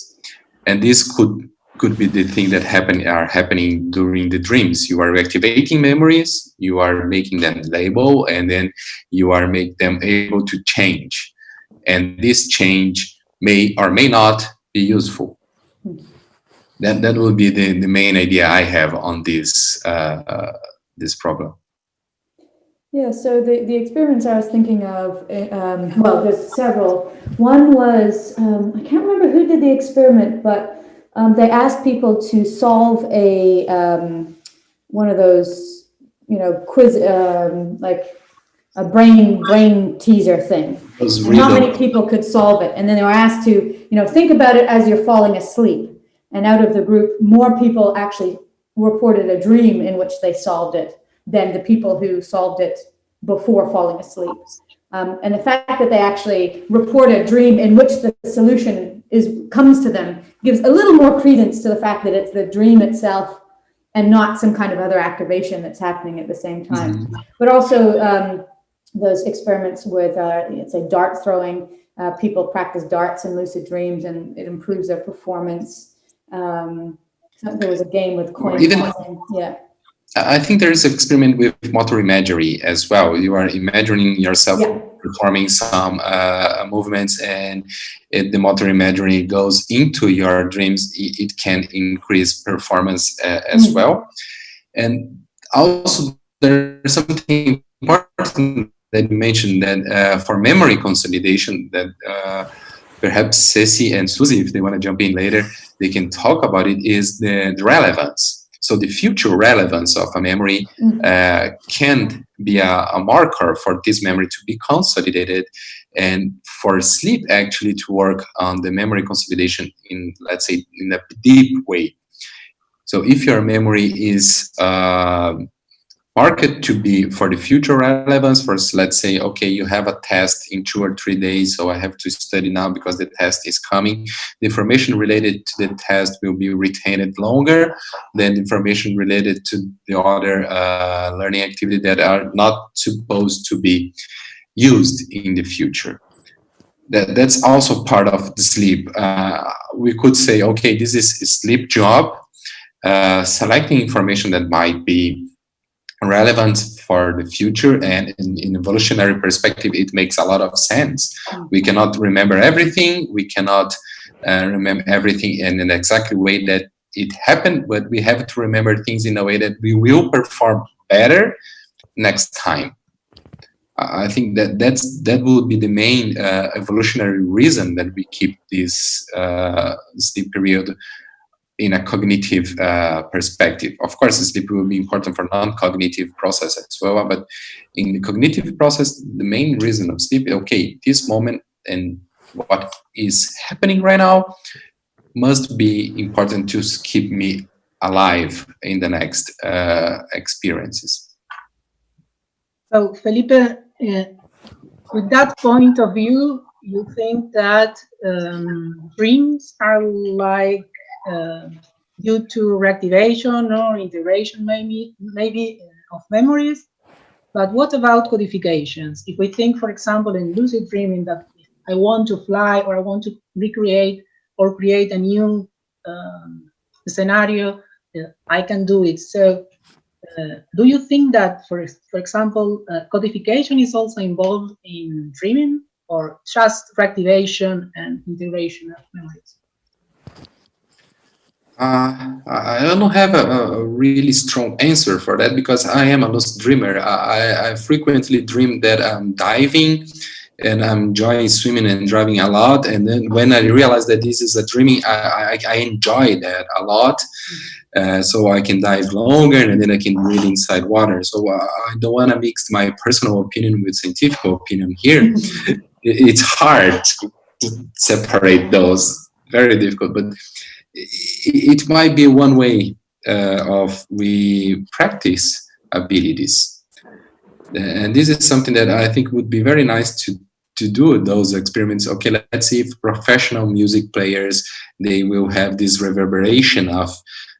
and this could be the thing that are happening during the dreams. You are reactivating memories. You are making them label, and then you are make them able to change, and this change may or may not be useful. That will be the main idea I have on this this problem. Yeah, so the experiments I was thinking of, well, there's several. One was, I can't remember who did the experiment, but they asked people to solve a, one of those, quiz, like a brain teaser thing. And how many people could solve it? And then they were asked to, think about it as you're falling asleep. And out of the group, more people actually reported a dream in which they solved it than the people who solved it before falling asleep. And the fact that they actually report a dream in which the solution comes to them gives a little more credence to the fact that it's the dream itself and not some kind of other activation that's happening at the same time. Mm-hmm. But also those experiments with, say, dart throwing, people practice darts in lucid dreams and it improves their performance. There was a game with coin tossing. Yeah. I think there is an experiment with motor imagery as well. You are imagining yourself performing some movements, and the motor imagery goes into your dreams. It can increase performance as well. And also, there's something important that you mentioned, that for memory consolidation, that perhaps Ceci and Susie, if they want to jump in later, they can talk about it, is the relevance. So the future relevance of a memory can be a marker for this memory to be consolidated, and for sleep actually to work on the memory consolidation in, let's say, in a deep way. So if your memory is market to be for the future relevance, for, let's say, okay, you have a test in 2 or 3 days, so I have to study now because the test is coming. The information related to the test will be retained longer than the information related to the other learning activity that are not supposed to be used in the future. That's also part of the sleep. We could say, okay, this is a sleep job, selecting information that might be relevant for the future, and in evolutionary perspective, it makes a lot of sense. We cannot remember everything. We cannot remember everything in an exactly way that it happened, but we have to remember things in a way that we will perform better next time. I think that would be the main evolutionary reason that we keep this sleep period in a cognitive perspective. Of course, sleep will be important for non-cognitive process as well, but in the cognitive process, the main reason of sleep, okay, this moment and what is happening right now must be important to keep me alive in the next experiences. So, Felipe, with that point of view, you think that dreams are like due to reactivation or integration maybe of memories, but what about codifications? If we think, for example, in lucid dreaming, that I want to fly or I want to recreate or create a new scenario, I can do it. So do you think that, for example, codification is also involved in dreaming, or just reactivation and integration of memories? I don't have a really strong answer for that, because I am a lucid dreamer. I frequently dream that I'm diving and I'm enjoying swimming and driving a lot. And then when I realize that this is a dreaming, I enjoy that a lot. So I can dive longer and then I can breathe inside water. So I don't want to mix my personal opinion with scientific opinion here. It's hard to separate those, very difficult, but it might be one way of we practice abilities. And this is something that I think would be very nice to do those experiments. Okay, let's see if professional music players, they will have this reverberation of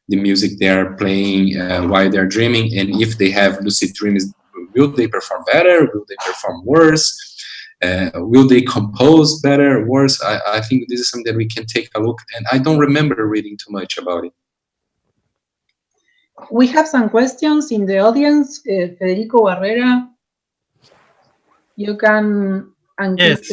the music they are playing while they're dreaming, and if they have lucid dreams, will they perform better? Will they perform worse? Will they compose better or worse? I think this is something that we can take a look, and I don't remember reading too much about it. We have some questions in the audience. Federico Barrera, you can... Yes,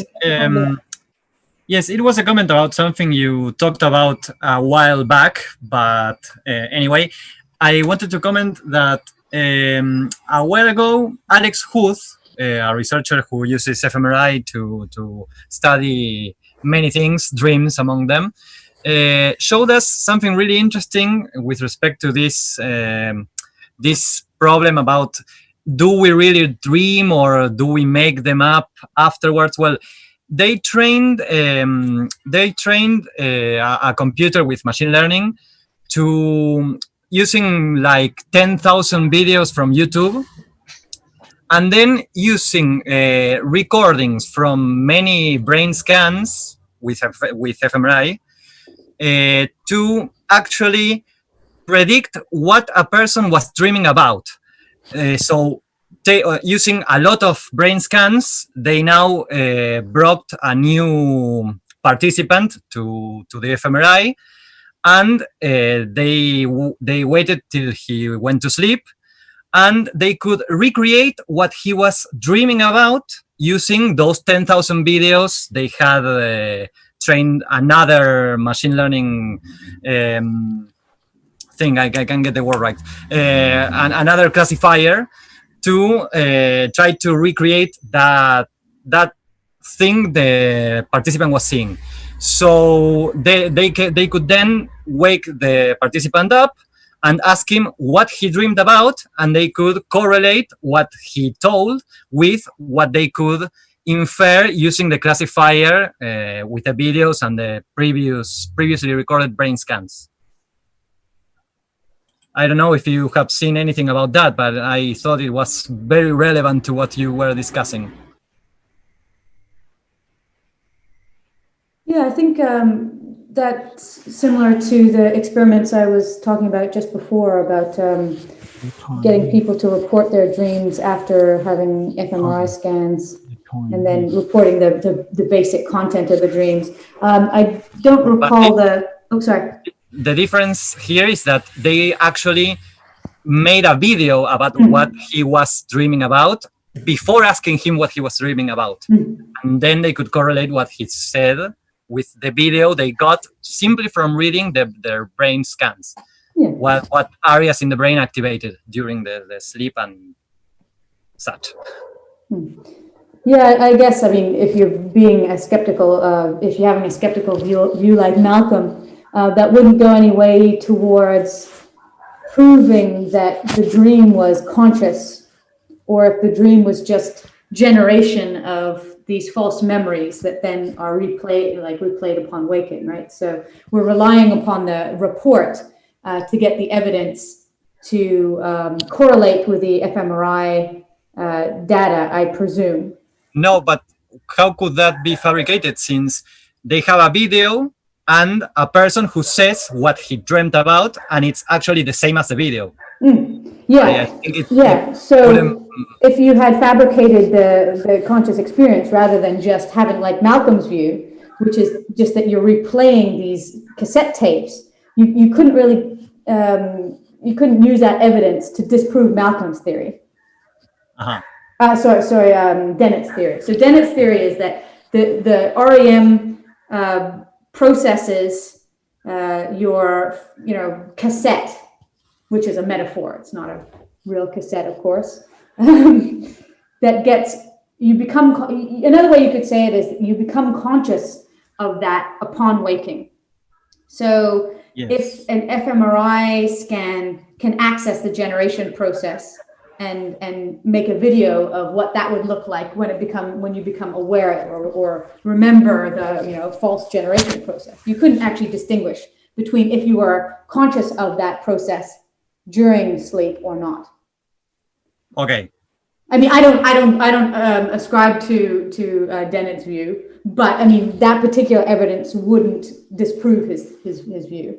yes, it was a comment about something you talked about a while back, but anyway, I wanted to comment that A while ago, Alex Huth, a researcher who uses fMRI to study many things, dreams among them, showed us something really interesting with respect to this this problem about, do we really dream or do we make them up afterwards? Well, they trained a computer with machine learning to using like 10,000 videos from YouTube, and then using recordings from many brain scans with fMRI to actually predict what a person was dreaming about. So using a lot of brain scans, they now brought a new participant to the fMRI, and they waited till he went to sleep, and they could recreate what he was dreaming about using those 10,000 videos. They had trained another machine learning thing, I can get the word right, and another classifier to try to recreate that thing the participant was seeing. So they could then wake the participant up and ask him what he dreamed about, and they could correlate what he told with what they could infer using the classifier with the videos and the previously recorded brain scans. I don't know if you have seen anything about that, but I thought it was very relevant to what you were discussing. Yeah, I think that's similar to the experiments I was talking about just before, about getting people to report their dreams after having fMRI scans and then reporting the basic content of the dreams. I don't recall The difference here is that they actually made a video about what he was dreaming about before asking him what he was dreaming about. And then they could correlate what he said with the video they got simply from reading their brain scans. Yeah. What areas in the brain activated during the sleep and such. Yeah, I guess, I mean, if you're being if you're having a skeptical view like Malcolm, that wouldn't go any way towards proving that the dream was conscious, or if the dream was just generation of these false memories that then are replayed upon waking, right? So we're relying upon the report to get the evidence to correlate with the fMRI data, I presume. No, but how could that be fabricated, since they have a video and a person who says what he dreamt about, and it's actually the same as the video? Yeah, so if you had fabricated the conscious experience rather than just having like Malcolm's view, which is just that you're replaying these cassette tapes, you couldn't really, you couldn't use that evidence to disprove Malcolm's theory. Dennett's theory. So Dennett's theory is that the REM processes your cassette, which is a metaphor. It's not a real cassette, of course. That gets, another way you could say it is that you become conscious of that upon waking. So yes. If an fMRI scan can access the generation process and make a video of what that would look like when you become aware or remember the false generation process, you couldn't actually distinguish between if you were conscious of that process during sleep or not. Okay. I mean, I don't ascribe to Dennett's view, but I mean that particular evidence wouldn't disprove his view.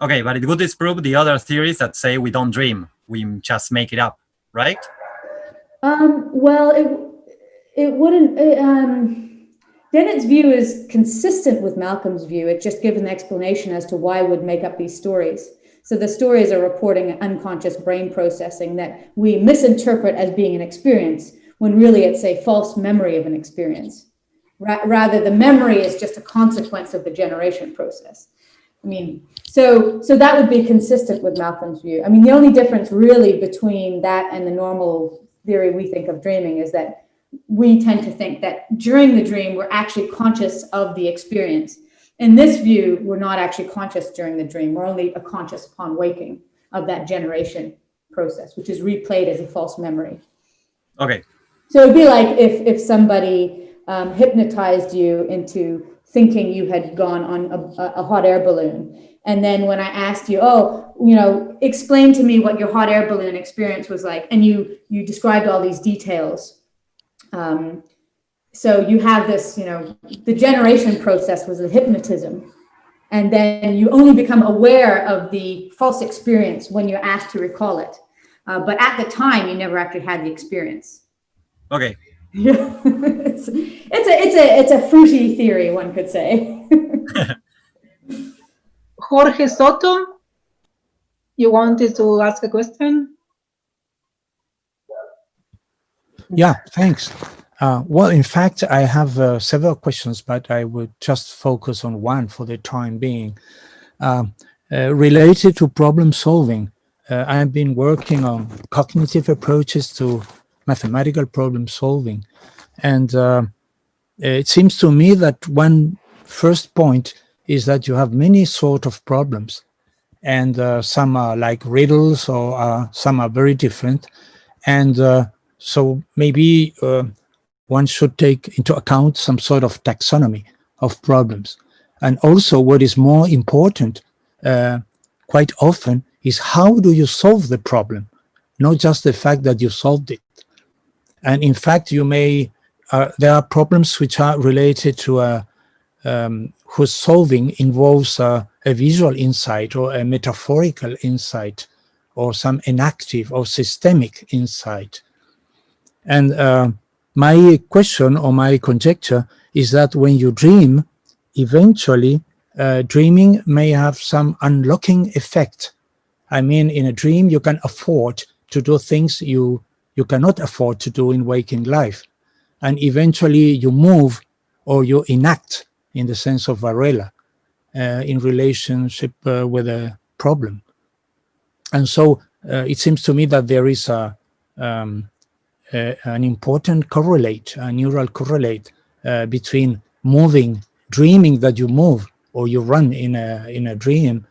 Okay, but it would disprove the other theories that say we don't dream, we just make it up, right? Well, it wouldn't. Dennett's view is consistent with Malcolm's view. It just gives an explanation as to why we'd make up these stories. So the stories are reporting unconscious brain processing that we misinterpret as being an experience, when really it's a false memory of an experience. Rather, the memory is just a consequence of the generation process. I mean, so that would be consistent with Malcolm's view. I mean, the only difference really between that and the normal theory we think of dreaming is that we tend to think that during the dream, we're actually conscious of the experience. In this view, we're not actually conscious during the dream. We're only conscious upon waking of that generation process, which is replayed as a false memory. Okay. So it'd be like if somebody hypnotized you into thinking you had gone on a hot air balloon. And then when I asked you, explain to me what your hot air balloon experience was like, and you described all these details. So you have this, the generation process was the hypnotism. And then you only become aware of the false experience when you're asked to recall it. But at the time, you never actually had the experience. Okay. It's a fruity theory, one could say. Jorge Soto, you wanted to ask a question? Yeah, thanks. Well, in fact, I have several questions, but I would just focus on one for the time being. Related to problem solving, I've been working on cognitive approaches to mathematical problem solving. And it seems to me that one first point is that you have many sort of problems. And some are like riddles, or some are very different. And so maybe one should take into account some sort of taxonomy of problems. And also what is more important quite often is how do you solve the problem, not just the fact that you solved it. And in fact, you may, there are problems which are related to whose solving involves a visual insight or a metaphorical insight or some enactive or systemic insight. And my question or my conjecture is that when you dream, eventually dreaming may have some unlocking effect. I mean, in a dream, you can afford to do things you cannot afford to do in waking life. And eventually you move or you enact, in the sense of Varela, in relationship with a problem. And so it seems to me that there is an important correlate, a neural correlate between dreaming that you move or you run in a dreaming,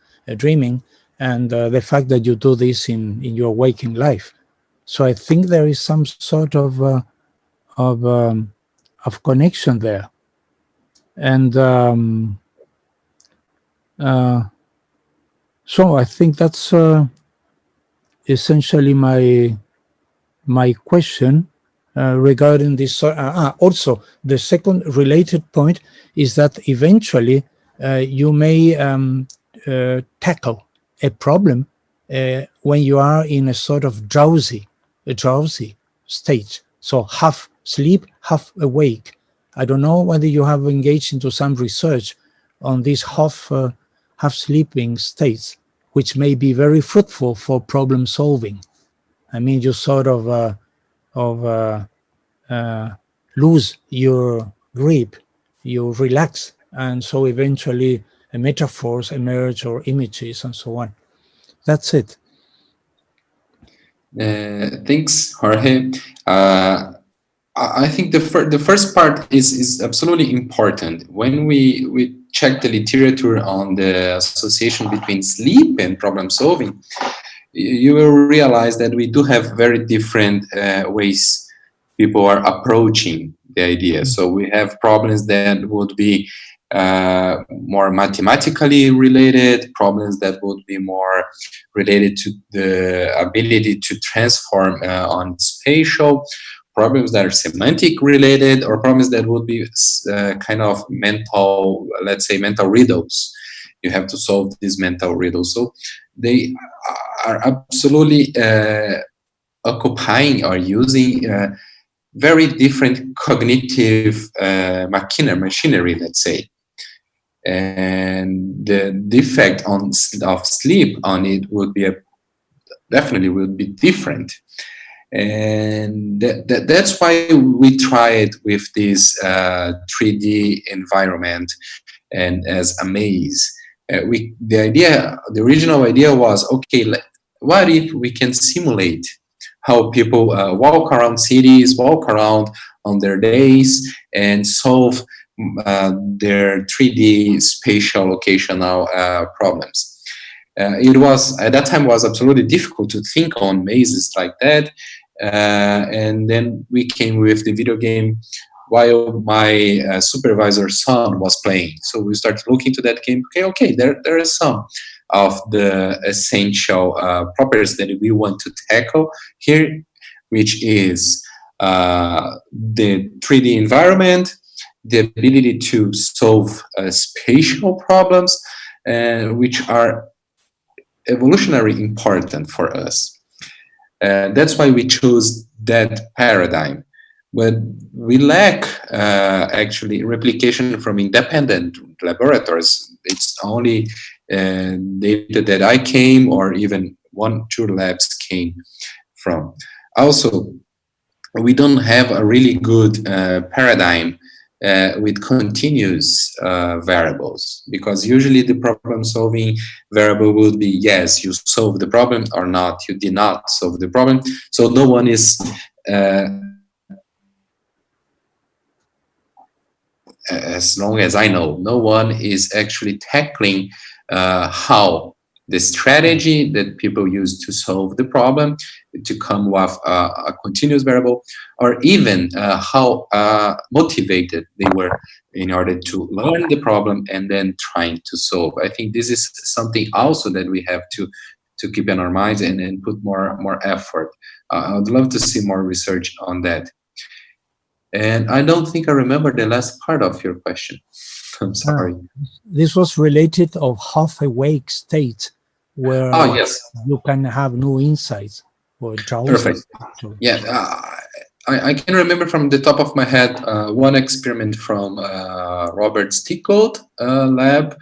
and the fact that you do this in your waking life. So I think there is some sort of connection there. And so I think that's essentially my question regarding this. Also, the second related point is that eventually you may tackle a problem when you are in a sort of drowsy state. So half sleep, half awake. I don't know whether you have engaged into some research on these half sleeping states, which may be very fruitful for problem solving. I mean, you sort of lose your grip, you relax, and so eventually metaphors emerge or images and so on. That's it. Thanks, Jorge. I think the first part is absolutely important. When we check the literature on the association between sleep and problem solving, you will realize that we do have very different ways people are approaching the idea. So we have problems that would be more mathematically related, problems that would be more related to the ability to transform on spatial, problems that are semantic related, or problems that would be kind of mental, let's say mental riddles. You have to solve these mental riddles. So they are absolutely occupying or using very different cognitive machinery, let's say. And the effect of sleep on it would be definitely would be different. And that's why we tried with this 3D environment and as a maze. the original idea was, okay, what if we can simulate how people walk around cities, walk around on their days, and solve their 3D spatial locational problems. It was, at that time, was absolutely difficult to think on mazes like that. And then we came with the video game while my supervisor's son was playing. So we started looking to that game. Okay, there are some of the essential properties that we want to tackle here, which is the 3D environment, the ability to solve spatial problems, which are evolutionarily important for us. That's why we chose that paradigm. But we lack actually replication from independent laboratories. It's only data that I came, or even 1-2 labs came from. Also, we don't have a really good paradigm with continuous variables, because usually the problem solving variable would be, yes, you solved the problem, or not, you did not solve the problem. So no one is as long as I know, no one is actually tackling how the strategy that people use to solve the problem, to come with a continuous variable, or even how motivated they were in order to learn the problem and then trying to solve. I think this is something also that we have to keep in our minds and put more effort. I would love to see more research on that. And I don't think I remember the last part of your question. I'm sorry. This was related of half-awake state, where yes, you can have new insights or drowsy. Perfect. Yeah, I can remember from the top of my head one experiment from Robert Stickold lab,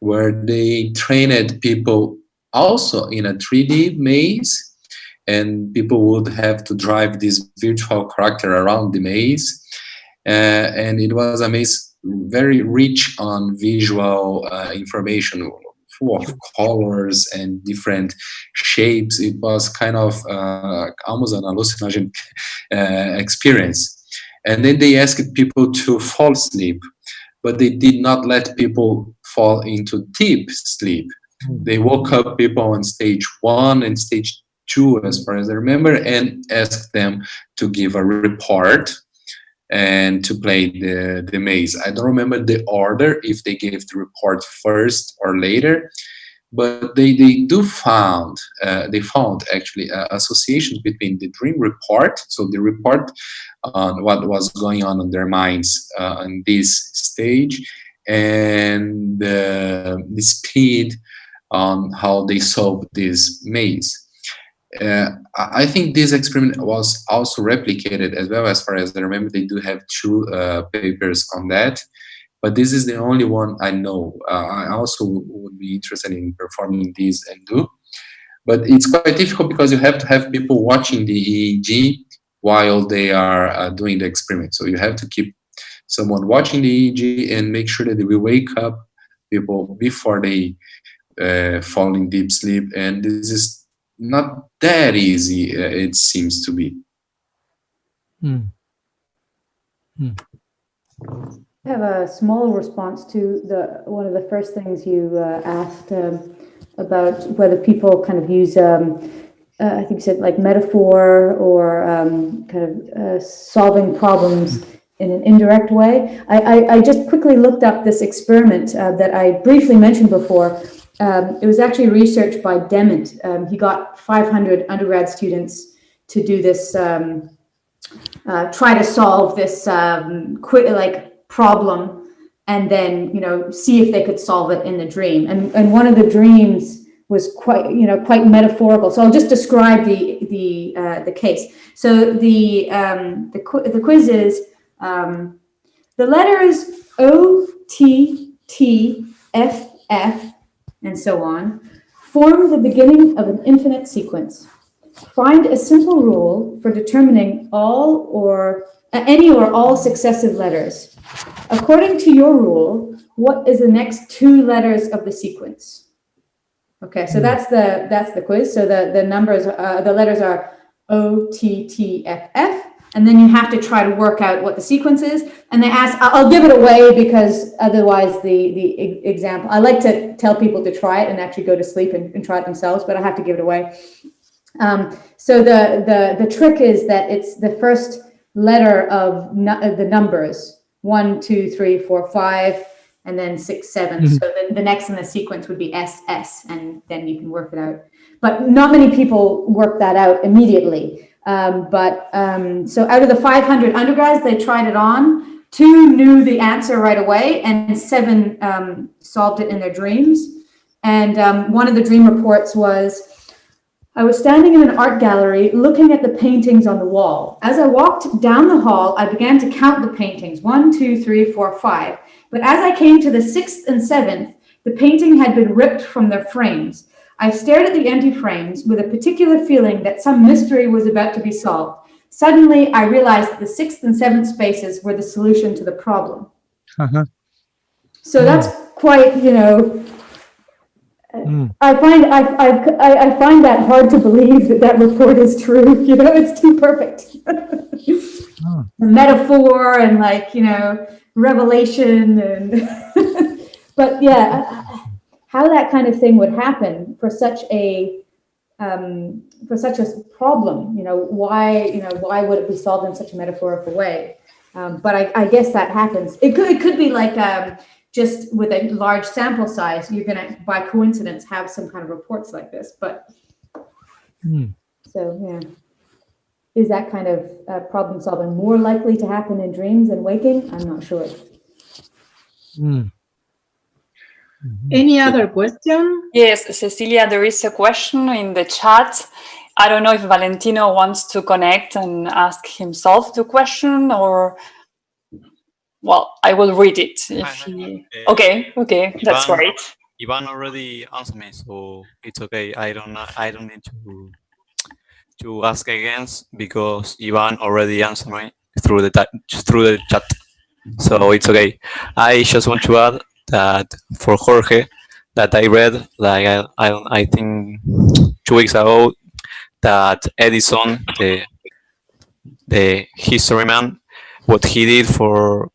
where they trained people also in a 3D maze, and people would have to drive this virtual character around the maze. And it was a maze very rich on visual information, full of colors and different shapes. It was kind of almost an hallucinogen experience. And then they asked people to fall asleep, but they did not let people fall into deep sleep. They woke up people on stage 1 and stage 2, as far as I remember, and asked them to give a report and to play the maze. I don't remember the order, if they gave the report first or later, but they found actually associations between the dream report, so the report on what was going on in their minds on this stage, and the speed on how they solved this maze. I think this experiment was also replicated as well, as far as I remember. They do have 2 papers on that, but this is the only one I know. I also would be interested in performing this and do, but it's quite difficult because you have to have people watching the EEG while they are doing the experiment. So you have to keep someone watching the EEG and make sure that they will wake up people before they fall in deep sleep, and this is not that easy, it seems to be. I have a small response to one of the first things you asked about whether people kind of use, I think you said like metaphor or kind of solving problems in an indirect way. I just quickly looked up this experiment that I briefly mentioned before. It was actually researched by Dement. He got 500 undergrad students to do this, try to solve this problem, and then see if they could solve it in the dream. And one of the dreams was quite metaphorical. So I'll just describe the case. So the quiz is the letters O, T, T, F, F, and so on, form the beginning of an infinite sequence. Find a simple rule for determining all or any or all successive letters. According to your rule, what is the next 2 letters of the sequence? Okay, so that's the quiz. So the numbers, the letters are O, T, T, F, F, and then you have to try to work out what the sequence is. And they ask, I'll give it away because otherwise the example, I like to tell people to try it and actually go to sleep and try it themselves, but I have to give it away. So the trick is that it's the first letter of the numbers, 1, 2, 3, 4, 5, and then 6, 7. So the next in the sequence would be S, S, and then you can work it out. But not many people work that out immediately. So out of the 500 undergrads, they tried it on. 2 knew the answer right away, and 7 solved it in their dreams. And one of the dream reports was, I was standing in an art gallery looking at the paintings on the wall. As I walked down the hall, I began to count the paintings, 1, 2, 3, 4, 5. But as I came to the 6th and 7th, the painting had been ripped from their frames. I stared at the empty frames with a particular feeling that some mystery was about to be solved. Suddenly, I realized that the 6th and 7th spaces were the solution to the problem. So that's quite, I find that hard to believe that report is true. It's too perfect. The metaphor and revelation and but yeah, how that kind of thing would happen for such a problem, why would it be solved in such a metaphorical way? But I guess that happens. It could be like just with a large sample size, you're going to, by coincidence, have some kind of reports like this. But so, yeah. Is that kind of problem solving more likely to happen in dreams than waking? I'm not sure. Any other question? Yes, Cecilia, there is a question in the chat. I don't know if Valentino wants to connect and ask himself the question, or... Well, I will read it. Okay, that's right. Ivan already answered me, so it's okay. I don't need to ask again because Ivan already answered me through the chat, so it's okay. I just want to add that for Jorge, that I read I think 2 weeks ago that Edison, the history man, what he did for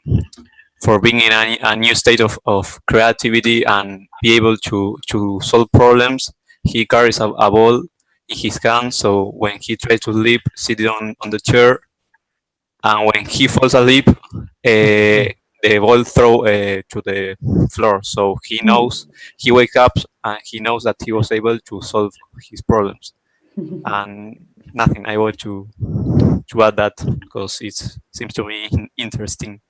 being in a new state of creativity and be able to solve problems, he carries a ball in his hand. So when he tries to sleep, sitting on the chair, and when he falls asleep, the ball throw to the floor. So he knows, he wakes up and he knows that he was able to solve his problems. And nothing, I want to add that because it seems to me interesting.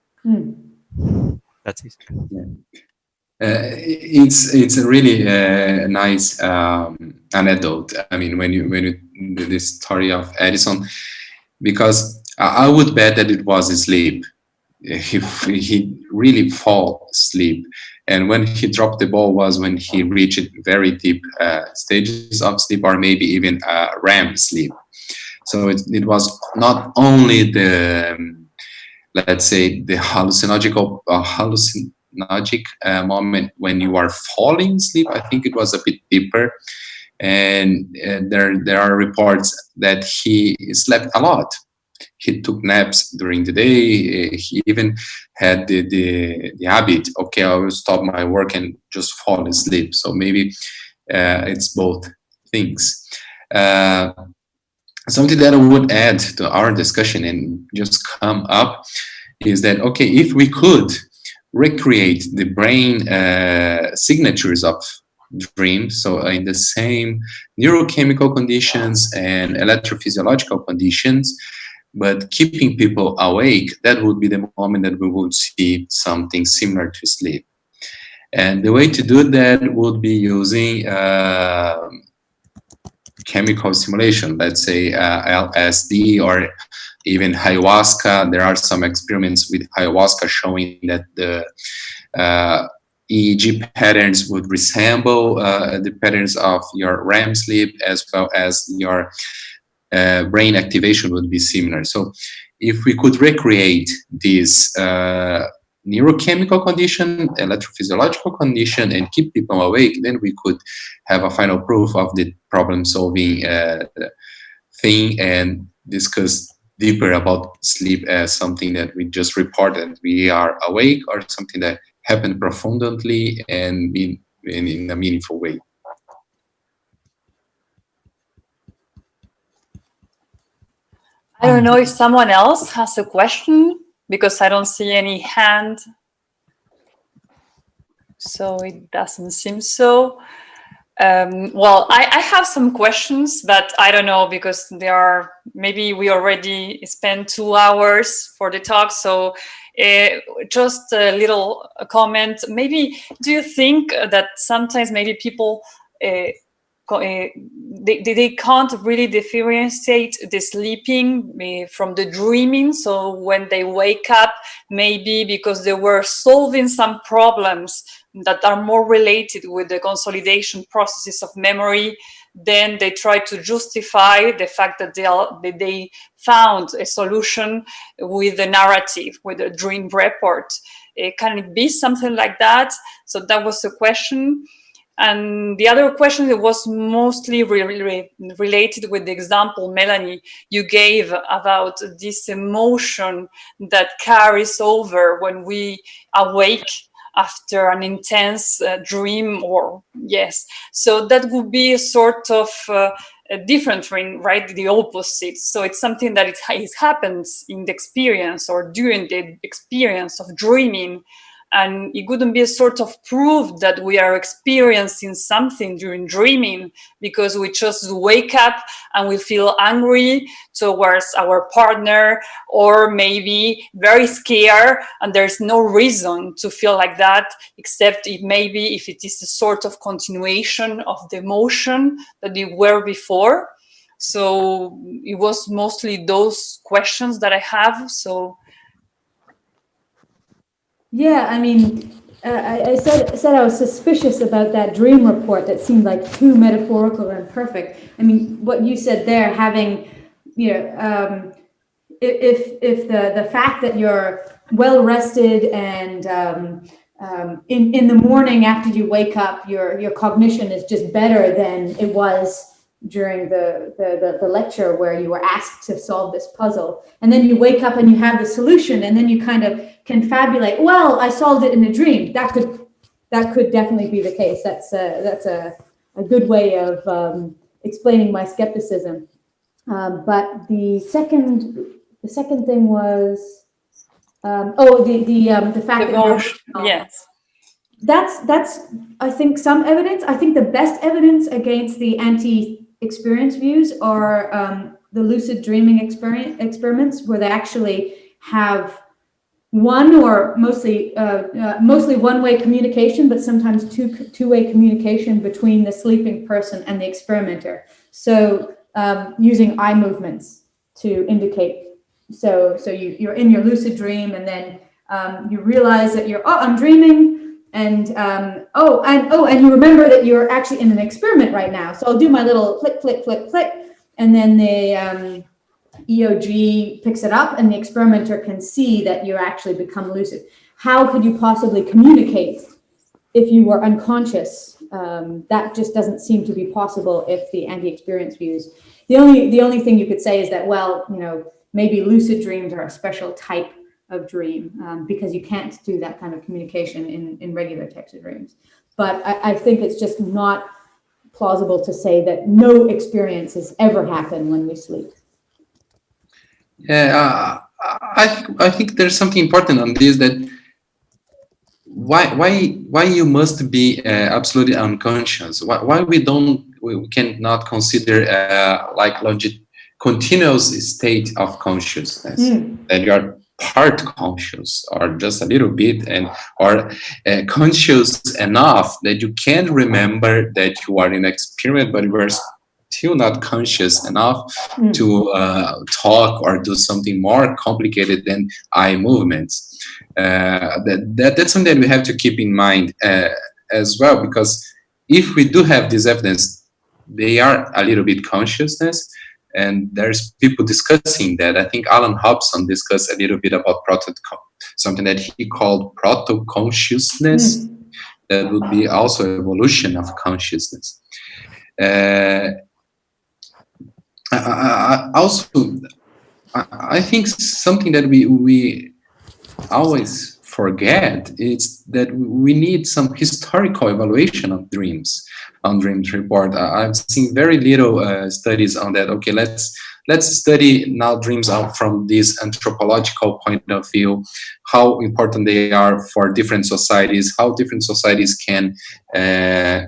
That's it. It's a really nice anecdote. I mean, when you this story of Edison, because I would bet that it was sleep. He really fall asleep, and when he dropped the ball was when he reached very deep stages of sleep, or maybe even REM sleep. So it was not only the, let's say, the hallucinogenic moment when you are falling asleep. I think it was a bit deeper, and there are reports that he slept a lot. He took naps during the day. He even had the habit, okay, I will stop my work and just fall asleep. So maybe it's both things. Something that I would add to our discussion and just come up is that, okay, if we could recreate the brain signatures of dreams, so in the same neurochemical conditions and electrophysiological conditions, but keeping people awake, that would be the moment that we would see something similar to sleep. And the way to do that would be using chemical stimulation, let's say LSD or even ayahuasca. There are some experiments with ayahuasca showing that the EEG patterns would resemble the patterns of your REM sleep, as well as your brain activation would be similar. So if we could recreate this neurochemical condition, electrophysiological condition, and keep people awake, then we could have a final proof of the problem-solving thing and discuss deeper about sleep as something that we just reported we are awake, or something that happened profoundly and in a meaningful way. I don't know if someone else has a question, because I don't see any hand. So it doesn't seem so. Well, I have some questions, but I don't know, because they are, maybe we already spent 2 hours for the talk. So just a little comment. Maybe, do you think that sometimes maybe people, they can't really differentiate the sleeping from the dreaming? So when they wake up, maybe because they were solving some problems that are more related with the consolidation processes of memory, then they try to justify the fact that they found a solution with the narrative, with the dream report. Can it be something like that? So that was the question. And the other question that was mostly related with the example, Melanie, you gave about this emotion that carries over when we awake after an intense dream, or yes. So that would be a sort of a different thing, right? The opposite. So it's something that it happens in the experience or during the experience of dreaming. And it wouldn't be a sort of proof that we are experiencing something during dreaming, because we just wake up and we feel angry towards our partner, or maybe very scared, and there's no reason to feel like that, except if it is a sort of continuation of the emotion that we were before. So it was mostly those questions that I have. So yeah, I mean, I said I was suspicious about that dream report that seemed like too metaphorical and perfect. I mean, what you said there, having, if the fact that you're well rested and in the morning after you wake up, your cognition is just better than it was during the lecture where you were asked to solve this puzzle, and then you wake up and you have the solution, and then you kind of confabulate, well, I solved it in a dream. That could definitely be the case. That's a good way of explaining my skepticism. But the second thing was the fact that yes. That's I think some evidence. I think the best evidence against the anti-experience views are the lucid dreaming experiments, where they actually have one or mostly one-way communication, but sometimes two-way communication between the sleeping person and the experimenter. So using eye movements to indicate. So you're in your lucid dream, and then you realize that I'm dreaming. And and you remember that you're actually in an experiment right now. So I'll do my little flick, flick, flick, flick, and then the EOG picks it up, and the experimenter can see that you actually become lucid. How could you possibly communicate if you were unconscious? That just doesn't seem to be possible if the anti-experience views. The only thing you could say is that, well, maybe lucid dreams are a special type of dream, because you can't do that kind of communication in regular types of dreams. But I think it's just not plausible to say that no experiences ever happen when we sleep. Yeah, I think there's something important on this, that why you must be absolutely unconscious? Why we cannot consider like continuous state of consciousness, that you are part conscious or just a little bit, or conscious enough that you can remember that you are in an experiment, but you are still not conscious enough to talk or do something more complicated than eye movements. That's something that we have to keep in mind as well, because if we do have this evidence, they are a little bit consciousness. and there's people discussing that. I think Alan Hobson discussed a little bit about something that he called proto-consciousness. That would be also evolution of consciousness. I think something that we always forget is that we need some historical evaluation of dreams on Dreams Report. I've seen very little studies on that. Okay, let's study now dreams out from this anthropological point of view, how important they are for different societies, how different societies can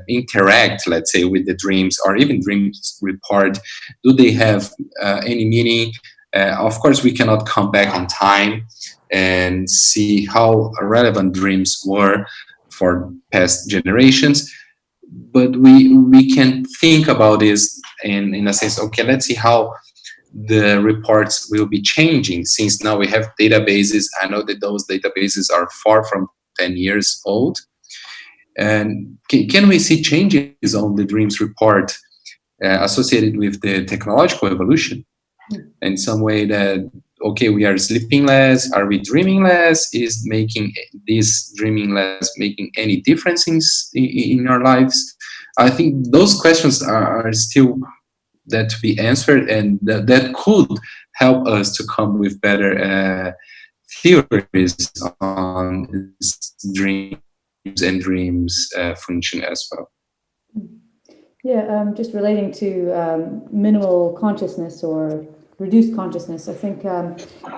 interact, let's say, with the dreams, or even Dreams Report. Do they have any meaning? Of course, we cannot come back in time and see how relevant dreams were for past generations, but we can think about this in a sense. Okay, let's see how the reports will be changing, since now we have databases. I know that those databases are far from 10 years old. And can we see changes on the Dreams Report associated with the technological evolution? In some way that, okay, we are sleeping less, are we dreaming less? Is making this dreaming less making any difference in our lives? I think those questions are still that to be answered, and that could help us to come with better theories on dreams and dreams function as well. Yeah, just relating to minimal consciousness or reduced consciousness, I think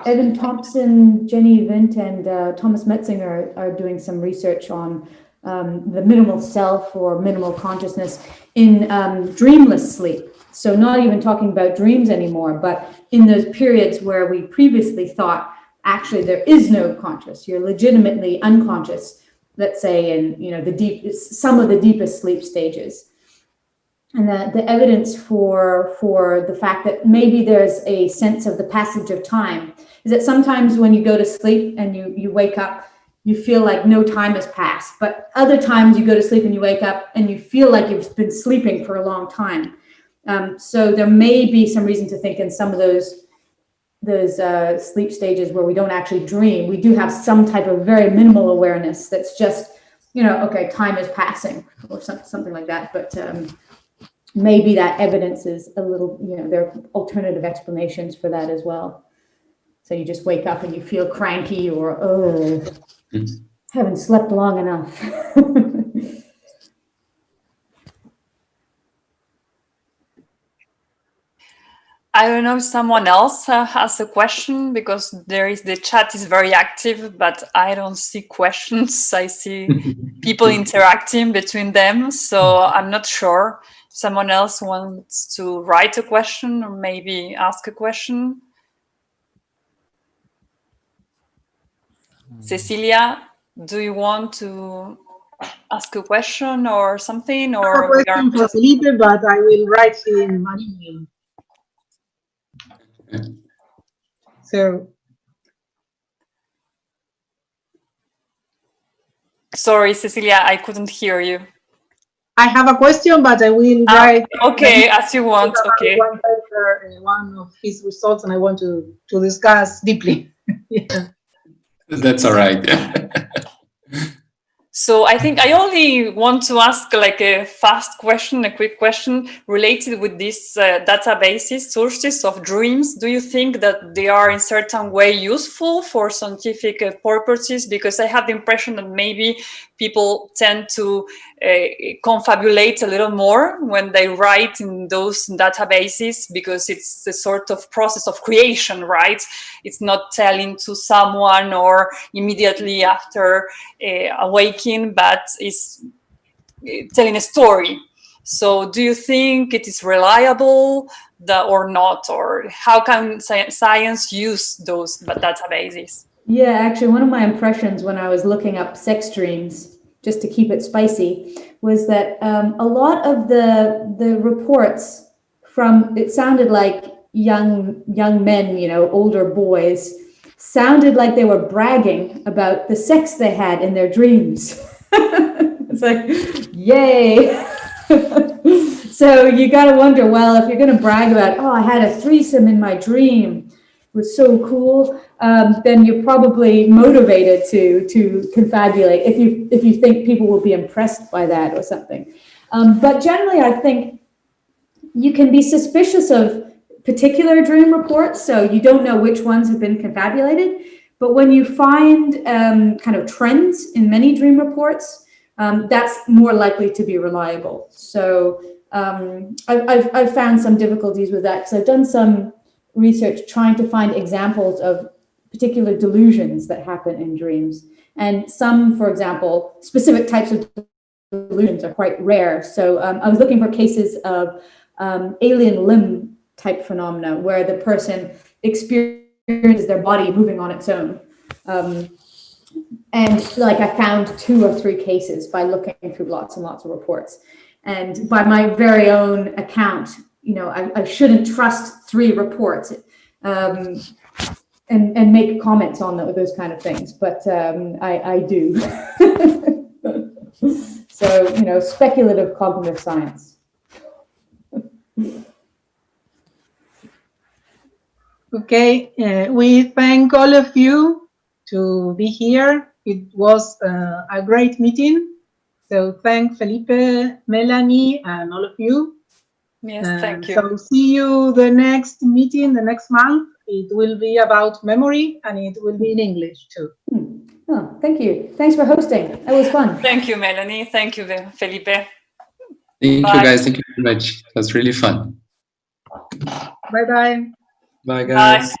Evan Thompson, Jenny Vint, and Thomas Metzinger are doing some research on the minimal self or minimal consciousness in dreamless sleep. So not even talking about dreams anymore, but in those periods where we previously thought actually there is no conscious, you're legitimately unconscious, let's say in some of the deepest sleep stages. And the evidence for the fact that maybe there's a sense of the passage of time is that sometimes when you go to sleep and you wake up, you feel like no time has passed. But other times you go to sleep and you wake up and you feel like you've been sleeping for a long time. So there may be some reason to think in some of those sleep stages where we don't actually dream, we do have some type of very minimal awareness that's just, okay, time is passing or something like that. But maybe that evidence is a little, there are alternative explanations for that as well. So you just wake up and you feel cranky or, haven't slept long enough. I don't know if someone else has a question, because the chat is very active, but I don't see questions. I see people interacting between them. So I'm not sure. Someone else wants to write a question or maybe ask a question. Cecilia, do you want to ask a question or something? Or I have a question for Felipe, but I will write him an email. So, sorry, Cecilia, I couldn't hear you. I have a question, but I will write. Okay, as you want. Okay. One of his results, and I want to discuss deeply. Yeah. That's all right. So I think I only want to ask like a fast question, a quick question related with these databases, sources of dreams. Do you think that they are in certain way useful for scientific purposes? Because I have the impression that maybe people tend to confabulate a little more when they write in those databases, because it's a sort of process of creation, right? It's not telling to someone or immediately after awakening, but it's telling a story. So do you think it is reliable or not? Or how can science use those databases? Yeah, actually, one of my impressions when I was looking up sex dreams, just to keep it spicy, was that a lot of the reports from, it sounded like young men, older boys, sounded like they were bragging about the sex they had in their dreams. It's like, yay. So you got to wonder, well, if you're going to brag about, oh, I had a threesome in my dream, it was so cool, then you're probably motivated to confabulate if you think people will be impressed by that or something. But generally, I think you can be suspicious of particular dream reports, so you don't know which ones have been confabulated. But when you find kind of trends in many dream reports, that's more likely to be reliable. So I've found some difficulties with that because I've done some research trying to find examples of particular delusions that happen in dreams. And some, for example, specific types of delusions are quite rare. So I was looking for cases of alien limb type phenomena where the person experiences their body moving on its own. And like I found 2 or 3 cases by looking through lots and lots of reports. And by my very own account, you know, I shouldn't trust 3 reports and make comments on those kind of things, but I do. So, you know, speculative cognitive science. Okay, we thank all of you to be here. It was a great meeting. So thank Felipe, Melanie, and all of you. Yes, thank you. So see you the next meeting, the next month. It will be about memory and it will be in English too. Oh, thank you. Thanks for hosting. That was fun. Thank you, Melanie. Thank you, Felipe. Thank you, guys. Thank you very much. It was really fun. Bye-bye. Bye, guys. Bye.